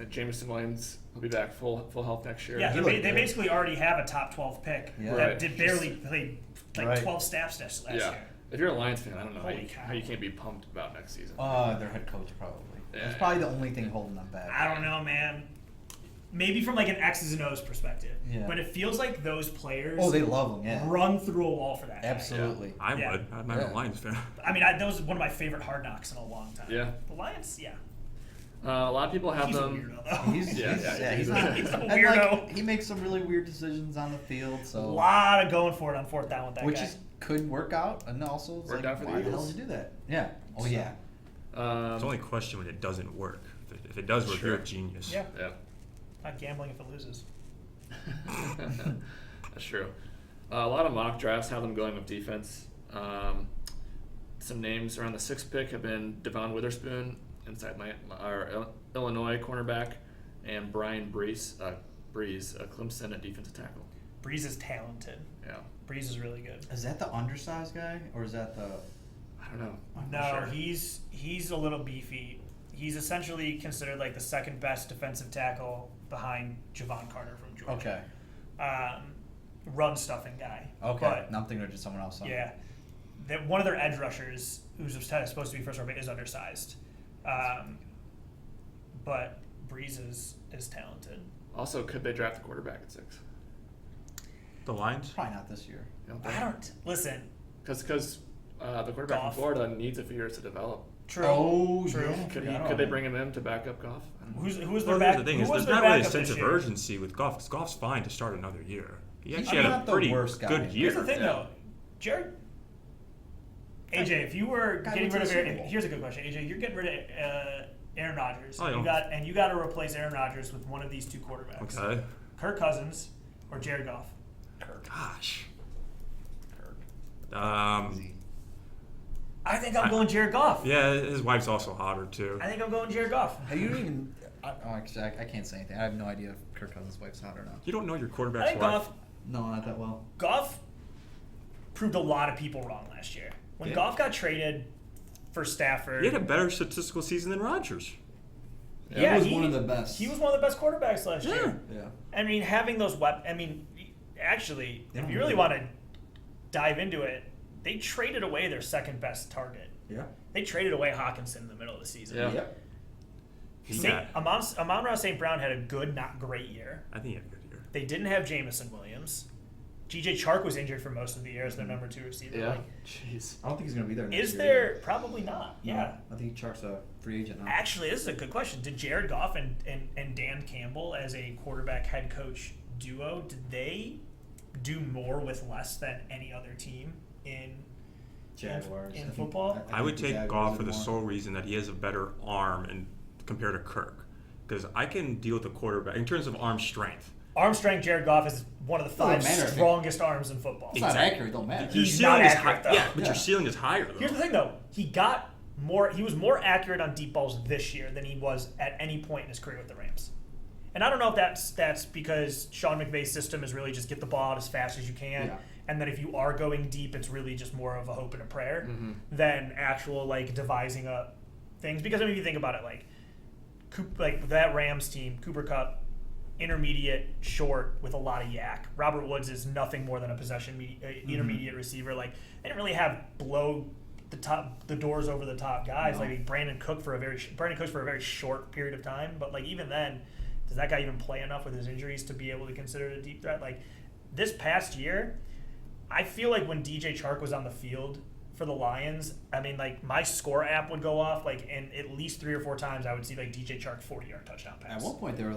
Jameson Williams will be back full health next year. Yeah, He they looked good. basically already have a top 12 pick Yeah. that Right. did barely play like Right. 12 snaps last Yeah. year. If you're a Lions fan, I don't know Holy cow. how you can't be pumped about next season. Their head coach probably. Yeah. That's probably the only thing holding them back. I don't know, man. Maybe from like an X's and O's perspective. Yeah. But it feels like those players Oh, they love them. Yeah. run through a wall for that guy. Absolutely. I Yeah. would. I'm not a Yeah. Lions fan. I mean, that was one of my favorite hard knocks in a long time. Yeah. The Lions, yeah. A lot of people have He's a them. weirdo, though. He's not. He's a and, weirdo. like, he makes some really weird decisions on the field. A So lot of going for it on 4th down with that which guy. could work out, and also it's Worked like, out for the why the hell Eagles. did you do that? Yeah. Oh yeah. It's the only question when it doesn't work. If it does work, Sure. you're a genius. Yeah. Yeah. Not gambling if it loses. That's true. A lot of mock drafts have them going with defense. Some names around the 6th pick have been Devon Witherspoon, inside our Illinois cornerback, and Brian Breeze, a Clemson at defensive tackle. Breeze is talented. Yeah. Breeze is really good. Is that the undersized guy, or is that the? I don't know. I'm No, not sure. he's a little beefy. He's essentially considered like the 2nd best defensive tackle behind Javon Carter from Georgia. Okay. Run stuffing guy. Okay. But, Now I'm thinking of just someone else. yeah. That one of their edge rushers, who's supposed to be first round pick, is undersized. But Breeze is talented. Also, could they draft a quarterback at 6? The Lions? Probably not this year. You don't I think? don't listen. Because the quarterback Goff. from Florida needs a few years to develop. True. Oh, True. yeah. Could they bring him in to back up Goff? I don't know. Who's Well, their back? here's the thing: who is was there's their not really a backup sense this of year? urgency with Goff because Goff's fine to start another year. He He's actually had a not the pretty worst guy. good year. Here's the thing, Yeah. though, Jared. AJ, if you were Guy getting went rid to of the Aaron, Super Bowl. here's a good question, AJ. You're getting rid of Aaron Rodgers. Oh, yeah. You got to replace Aaron Rodgers with one of these two quarterbacks. Okay. Kirk Cousins or Jared Goff? Gosh. Kirk. Easy. I think I'm going Jared Goff. Yeah, his wife's also hotter too. I think I'm going Jared Goff. Have you even? Actually, I can't say anything. I have no idea if Kirk Cousins' wife's hot or not. You don't know your I quarterback's think wife. Goff. No, not that well. Goff proved a lot of people wrong last year. When Yeah. Goff got traded for Stafford, He had a better statistical season than Rodgers. Yeah, he was one of the best. He was one of the best quarterbacks last year. Yeah. I mean, having those weapons. I mean, actually, if you really want to dive into it, they traded away their second best target. Yeah. They traded away Hawkinson in the middle of the season. Yeah. Yep. Amon-Ra St. Brown had a good, not great year. I think he had a good year. They didn't have Jamison Williams. G.J. Chark was injured for most of the year as their number 2 receiver. Yeah. Like, Jeez. I don't think he's going to be there next is year there? either. Probably not. No, Yeah. I think Chark's a free agent now. Actually, this is a good question. Did Jared Goff and Dan Campbell as a quarterback head coach duo, did they do more with less than any other team in Jaguars. in I think- football? I would think the take Jaguars Goff are for the more. sole reason that he has a better arm and compared to Kirk. Because I can deal with the quarterback in terms of arm strength. Arm strength, Jared Goff is one of the 5 Doesn't matter. strongest arms in football. It's not accurate. Don't matter. He's Your ceiling not is accurate, high. though. Yeah, but Yeah. your ceiling is higher though. Here's the thing, though. He was more accurate on deep balls this year than he was at any point in his career with the Rams. And I don't know if that's because Sean McVay's system is really just get the ball out as fast as you can, Yeah. and that if you are going deep, it's really just more of a hope and a prayer than actual like devising up things. Because I mean, if you think about it, like that Rams team, Cooper Kupp, intermediate, short with a lot of yak. Robert Woods is nothing more than a possession intermediate receiver. Like they didn't really have blow the doors over the top guys. No. Like Brandon Cooks for a very short period of time. But like even then, does that guy even play enough with his injuries to be able to consider it a deep threat? Like this past year, I feel like when DJ Chark was on the field for the Lions, I mean, like my score app would go off, like, and at least 3 or 4 times I would see like DJ Chark 40-yard touchdown pass. At one point, they were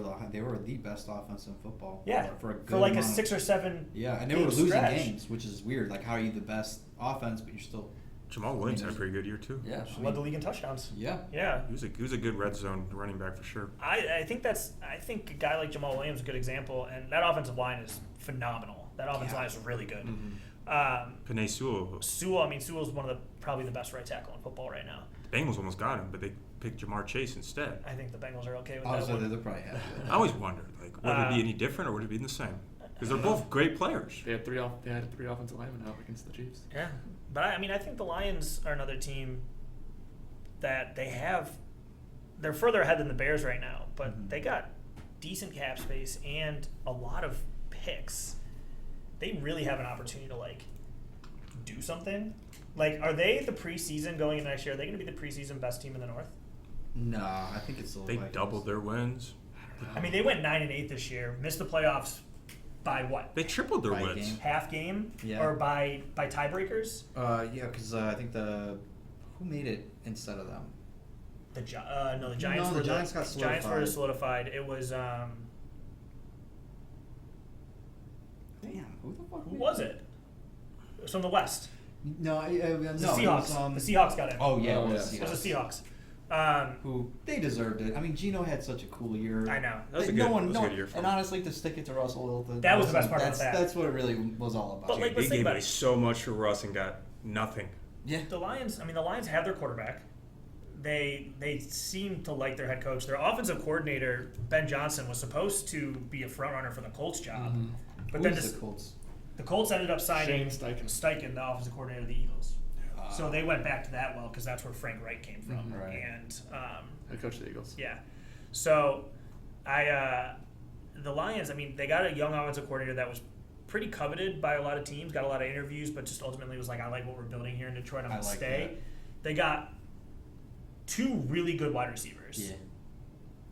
the best offense in football. Yeah, for a good for like a amount of- 6 or 7. Yeah, and they were game losing stretch. games, which is weird. Like, how are you the best offense, but you're still. Jamal Williams had a pretty good year too. Yeah, Led the league in touchdowns. Yeah. Yeah. He was a good red zone running back for sure. I think a guy like Jamal Williams is a good example, and that offensive line is phenomenal. That offensive line is really good. Penei Sewell. Sewell's one of probably the best right tackle in football right now. The Bengals almost got him, but they picked Jamar Chase instead. I think the Bengals are okay with Obviously, that one. they're probably happy with I that. always wondered, like, would it be any different or would it be the same? Because they're both great players. They had three offensive linemen out against the Chiefs. Yeah, but I think the Lions are another team that they're further ahead than the Bears right now, but they got decent cap space and a lot of picks. They really have an opportunity to like do something. Like, are they the preseason going into next year? Are they going to be the preseason best team in the North? No, I think it's the They Vikings. doubled their wins. I mean, they went 9-8 this year, missed the playoffs by what? They tripled their By a wins. game. Half game, Yeah. or by tiebreakers? Yeah, because I think who made it instead of them? The Giants. No, the Giants got Giants were solidified. solidified. It was Damn, who the fuck? who was it? It was from the West. No, no, It was the it Seahawks. was, The Seahawks got in. Oh yeah, Oh, it was yeah. It was the Seahawks. Seahawks. Who they deserved it. I mean, Gino had such a cool year. I know. That was a no good- one, that was a no, good year for and him. honestly, to stick it to Russell Wilson. That was the best part about that's, that. That's what it really was all about. But, like, They let's think gave about away it. so much for Russ and got nothing. yeah, The Lions have their quarterback. They seem to like their head coach. Their offensive coordinator, Ben Johnson, was supposed to be a front runner for the Colts job. But who then is just, the Colts? the Colts ended up signing Shane Steichen. Steichen, the offensive coordinator of the Eagles. So they went back to that well because that's where Frank Reich came from. Right. And Head coach of the Eagles. yeah, so the Lions. I mean, they got a young offensive coordinator that was pretty coveted by a lot of teams. Got a lot of interviews, but just ultimately was like, I like what we're building here in Detroit. I'm gonna like stay. that. They got 2 really good wide receivers. Yeah.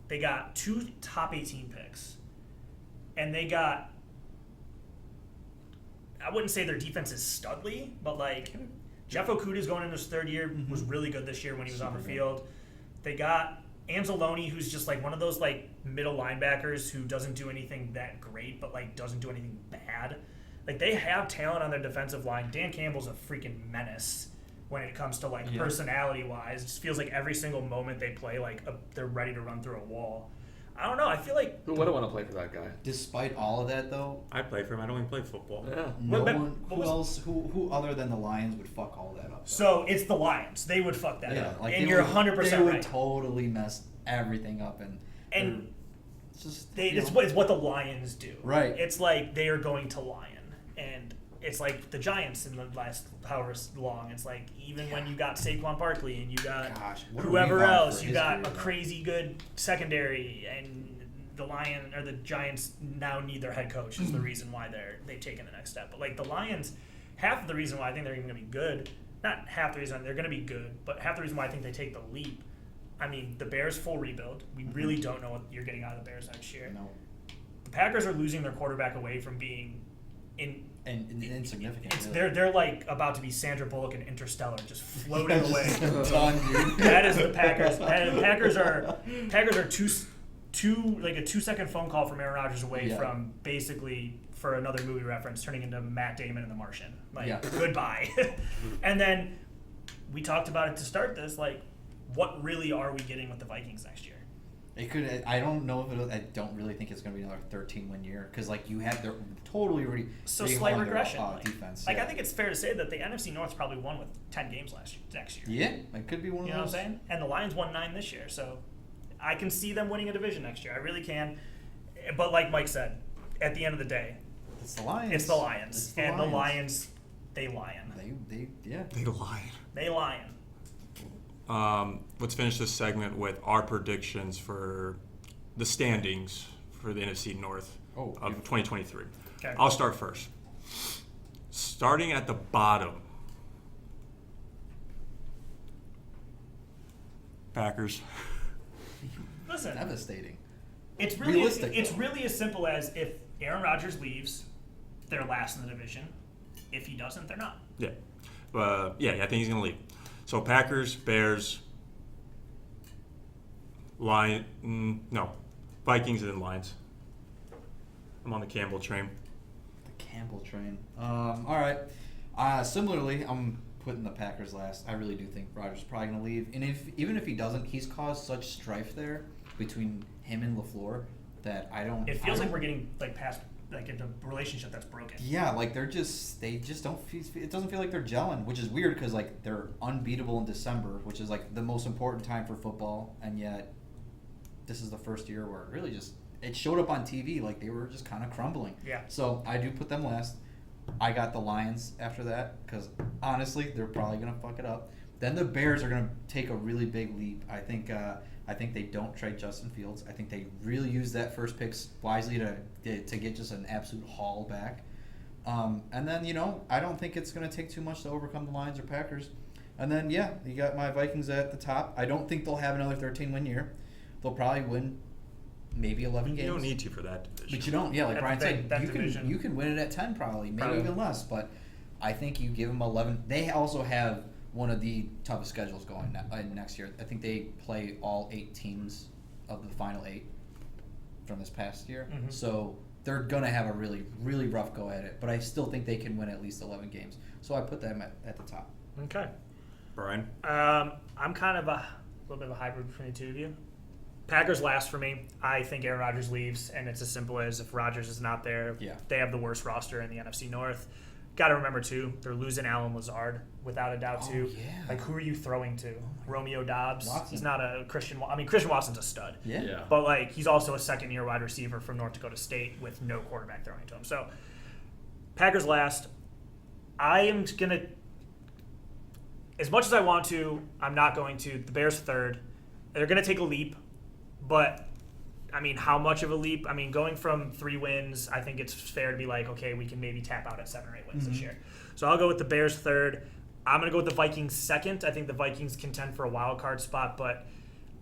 They got 2 top 18 picks, and they got. I wouldn't say their defense is studly, but like Jeff Okudah's going into his 3rd year, was really good this year when he was on the Super good. field. They got Anzalone, who's just like one of those like middle linebackers who doesn't do anything that great, but like doesn't do anything bad. Like they have talent on their defensive line. Dan Campbell's a freaking menace when it comes to like personality wise. It just feels like every single moment they play, like they're ready to run through a wall. I don't know. I feel like Who wouldn't want to play for that guy? Despite all of that, though, I play for him. I don't even play football. Yeah. no But- one. but Who was- else? Who other than the Lions would fuck all that up? though? so. It's the Lions. They would fuck that Yeah, up, like and they you're would- 100% They would right. totally mess everything up, and it's just It's know. what the Lions do. Right. It's like they are going to lion, and it's like the Giants in the last however long. It's like even when you got Saquon Barkley and you got Gosh, what a whoever rebound else, for you his got career, a though. crazy good secondary, and the Giants now need their head coach is the reason why they've taken the next step. But like the Lions, half of the reason why I think they're even going to be good, not half the reason they're going to be good, but half the reason why I think they take the leap. I mean, the Bears full rebuild. We really don't know what you're getting out of the Bears next year. No, The Packers are losing their quarterback away from being and insignificant. It's, really. they're like about to be Sandra Bullock in Interstellar, just floating away. Done, dude. That is the Packers. Packers are like a 2-second phone call from Aaron Rodgers away Yeah. from basically, for another movie reference, turning into Matt Damon in The Martian. Like Yeah. goodbye. And then we talked about it to start this. Like, what really are we getting with the Vikings next year? It could. I don't know if it. I don't really think it's going to be another 13-win year because like you have they're totally So rehauling slight their, regression. defense. Like yeah. I think it's fair to say that the NFC North's probably won with 10 games next year. Yeah, it could be one You of know what those. I'm saying? And the Lions won 9 this year, so I can see them winning a division next year. I really can. But like Mike said, at the end of the day, It's the Lions. it's the Lions. It's And the Lions, they lion. Yeah. They lied. They lion. Let's finish this segment with our predictions for the standings for the NFC North Oh, of 2023. Okay. I'll start first. Starting at the bottom, Packers. Listen, Devastating. it's really Realistic, it's though. really as simple as if Aaron Rodgers leaves, they're last in the division. If he doesn't, they're not. Yeah. Yeah, I think he's going to leave. So Packers, Bears, Vikings, and then Lions. I'm on the Campbell train. The Campbell train. All right. Similarly, I'm putting the Packers last. I really do think Rodgers is probably going to leave. And even if he doesn't, he's caused such strife there between him and LaFleur that I don't. It feels like we're getting like past like into a relationship that's broken. Yeah, like they just don't feel. It doesn't feel like they're gelling, which is weird because like they're unbeatable in December, which is like the most important time for football, and yet this is the first year where it really just it showed up on TV like they were just kind of crumbling. Yeah. So I do put them last. I got the Lions after that because honestly they're probably gonna fuck it up. Then the Bears are gonna take a really big leap. I think they don't trade Justin Fields. I think they really use that first pick wisely to get just an absolute haul back. And then I don't think it's gonna take too much to overcome the Lions or Packers. And then you got my Vikings at the top. I don't think they'll have another 13-win year. They'll probably win maybe 11 games. You don't need to for that division. But you don't, yeah. Like That's Brian the thing, said, that you division. can win it at 10 probably, maybe Probably. even less. But I think you give them 11. They also have one of the toughest schedules going next year. I think they play all 8 teams of the final 8 from this past year. Mhm. So they're gonna have a really, really rough go at it. But I still think they can win at least 11 games. So I put them at the top. Okay. Brian? I'm kind of a little bit of a hybrid between the two of you. Packers last for me. I think Aaron Rodgers leaves, and it's as simple as if Rodgers is not there, Yeah. they have the worst roster in the NFC North. Got to remember, too, they're losing Alan Lazard, without a doubt, Oh, too. yeah. Like, who are you throwing to? Romeo Dobbs? Watson. He's not a Christian Watson's a stud. Yeah. Yeah. But, like, he's also a second-year wide receiver from North Dakota State with no quarterback throwing to him. So, Packers last. I am going to, as much as I want to, I'm not going to. The Bears third. They're going to take a leap, but, I mean, how much of a leap? I mean, going from 3 wins, I think it's fair to be like, okay, we can maybe tap out at 7 or 8 wins this year. So I'll go with the Bears third. I'm going to go with the Vikings second. I think the Vikings contend for a wild card spot, but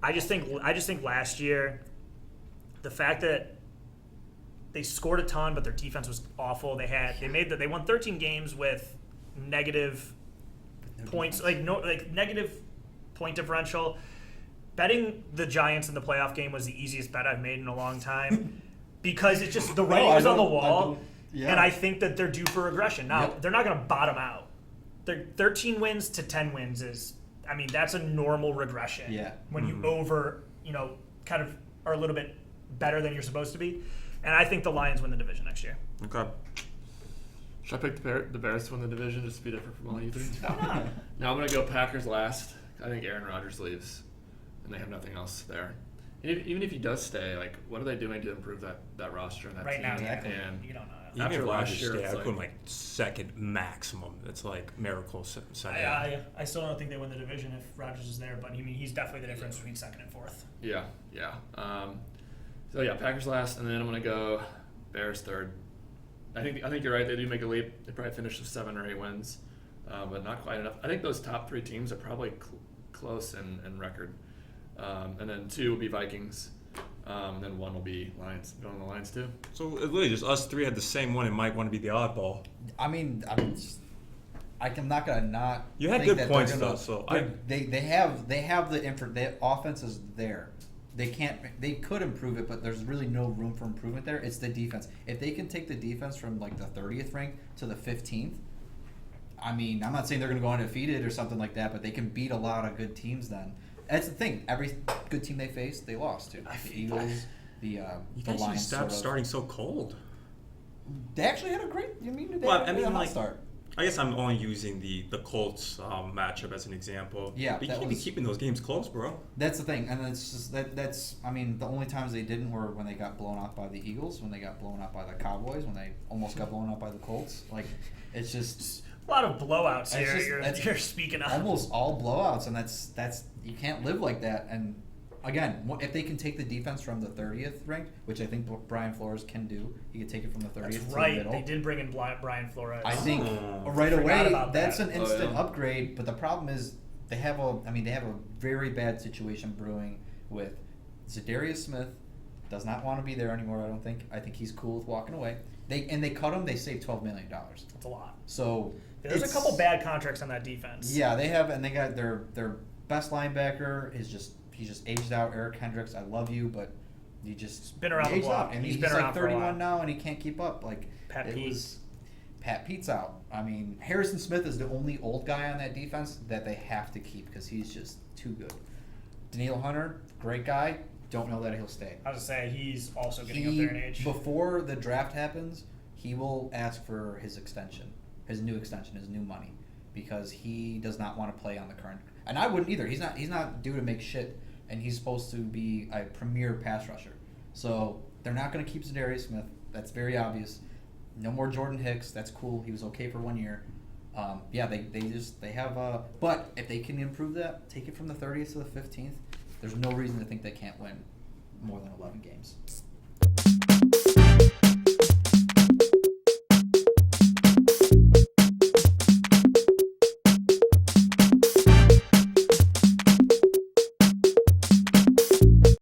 I just think last year, the fact that they scored a ton, but their defense was awful. They won 13 games with negative points, negative point differential. Betting the Giants in the playoff game was the easiest bet I've made in a long time because it's just the writing was on the wall, and I think that they're due for regression. Now they're not going to bottom out. They're 13 wins to 10 wins that's a normal regression. Yeah. When you kind of are a little bit better than you're supposed to be. And I think the Lions win the division next year. Okay. Should I pick the Bears to win the division just to be different from all you three? Why not? Now I'm going to go Packers last. I think Aaron Rodgers leaves, and they have nothing else there. Even if he does stay, like, what are they doing to improve that roster and that Right team? now, Exactly. And you don't know. Even After if last Rodgers year, stay, it's I put him like- like second maximum. It's like miracle second. I still don't think they win the division if Rodgers is there, but he's definitely the difference between second and fourth. Yeah. So yeah, Packers last, and then I'm gonna go Bears third. I think you're right. They do make a leap. They probably finish with 7 or 8 wins, but not quite enough. I think those top 3 teams are probably close in record, and then 2 will be Vikings, and then 1 will be Lions. Going on the Lions too. So literally, just us 3 had the same one, and Mike wanted to be the oddball. I'm not gonna not. You had think good that points they're though. gonna- So they have the offense is there. They could improve it, but there's really no room for improvement there. It's the defense. If they can take the defense from like the 30th rank to the 15th, I mean, I'm not saying they're going to go undefeated or something like that, but they can beat a lot of good teams then. That's the thing. Every good team they faced, they lost to. The Eagles, the you the guys should Lions. stop sort of. starting so cold. They actually had a great. They Well, had I mean, a hot like- start. I guess I'm only using the Colts matchup as an example. Yeah, but you that can't be was- keeping those games close, bro. That's the thing, and it's just that's. I mean, the only times they didn't were when they got blown out by the Eagles, when they got blown out by the Cowboys, when they almost got blown out by the Colts. Like, it's just A lot of blowouts It's here. just- You're speaking of. almost all blowouts, and that's you can't live like that. And again, if they can take the defense from the 30th ranked, which I think Brian Flores can do, he can take it from the 30th That's to the right. middle. They did bring in Brian Flores. I think Oh. right Forgot away about that's that. an instant yeah. upgrade. But the problem is they have a very bad situation brewing with Zadarius Smith. Does not want to be there anymore. I don't think. I think he's cool with walking away. They cut him. They saved $12 million. That's a lot. So There's a it's- couple bad contracts on that defense. Yeah, they have, and they got their best linebacker is he's just aged out. Eric Hendricks, I love you, but you just Been around the aged block. out. And He's he's been like around for a while. 31 now, and he can't keep up. Like Pat it Pete. was Pat Pete's out. I mean, Harrison Smith is the only old guy on that defense that they have to keep because he's just too good. Daniil Hunter, great guy. Don't know that he'll stay. I was to say he's also getting up there in age. Before the draft happens, he will ask for his extension, his new money, because he does not want to play on the current. And I wouldn't either. He's not due to make shit, and he's supposed to be a premier pass rusher. So they're not going to keep Zadarius Smith. That's very obvious. No more Jordan Hicks. That's cool. He was okay for 1 year. They have. But if they can improve that, take it from the 30th to the 15th. There's no reason to think they can't win more than 11 games.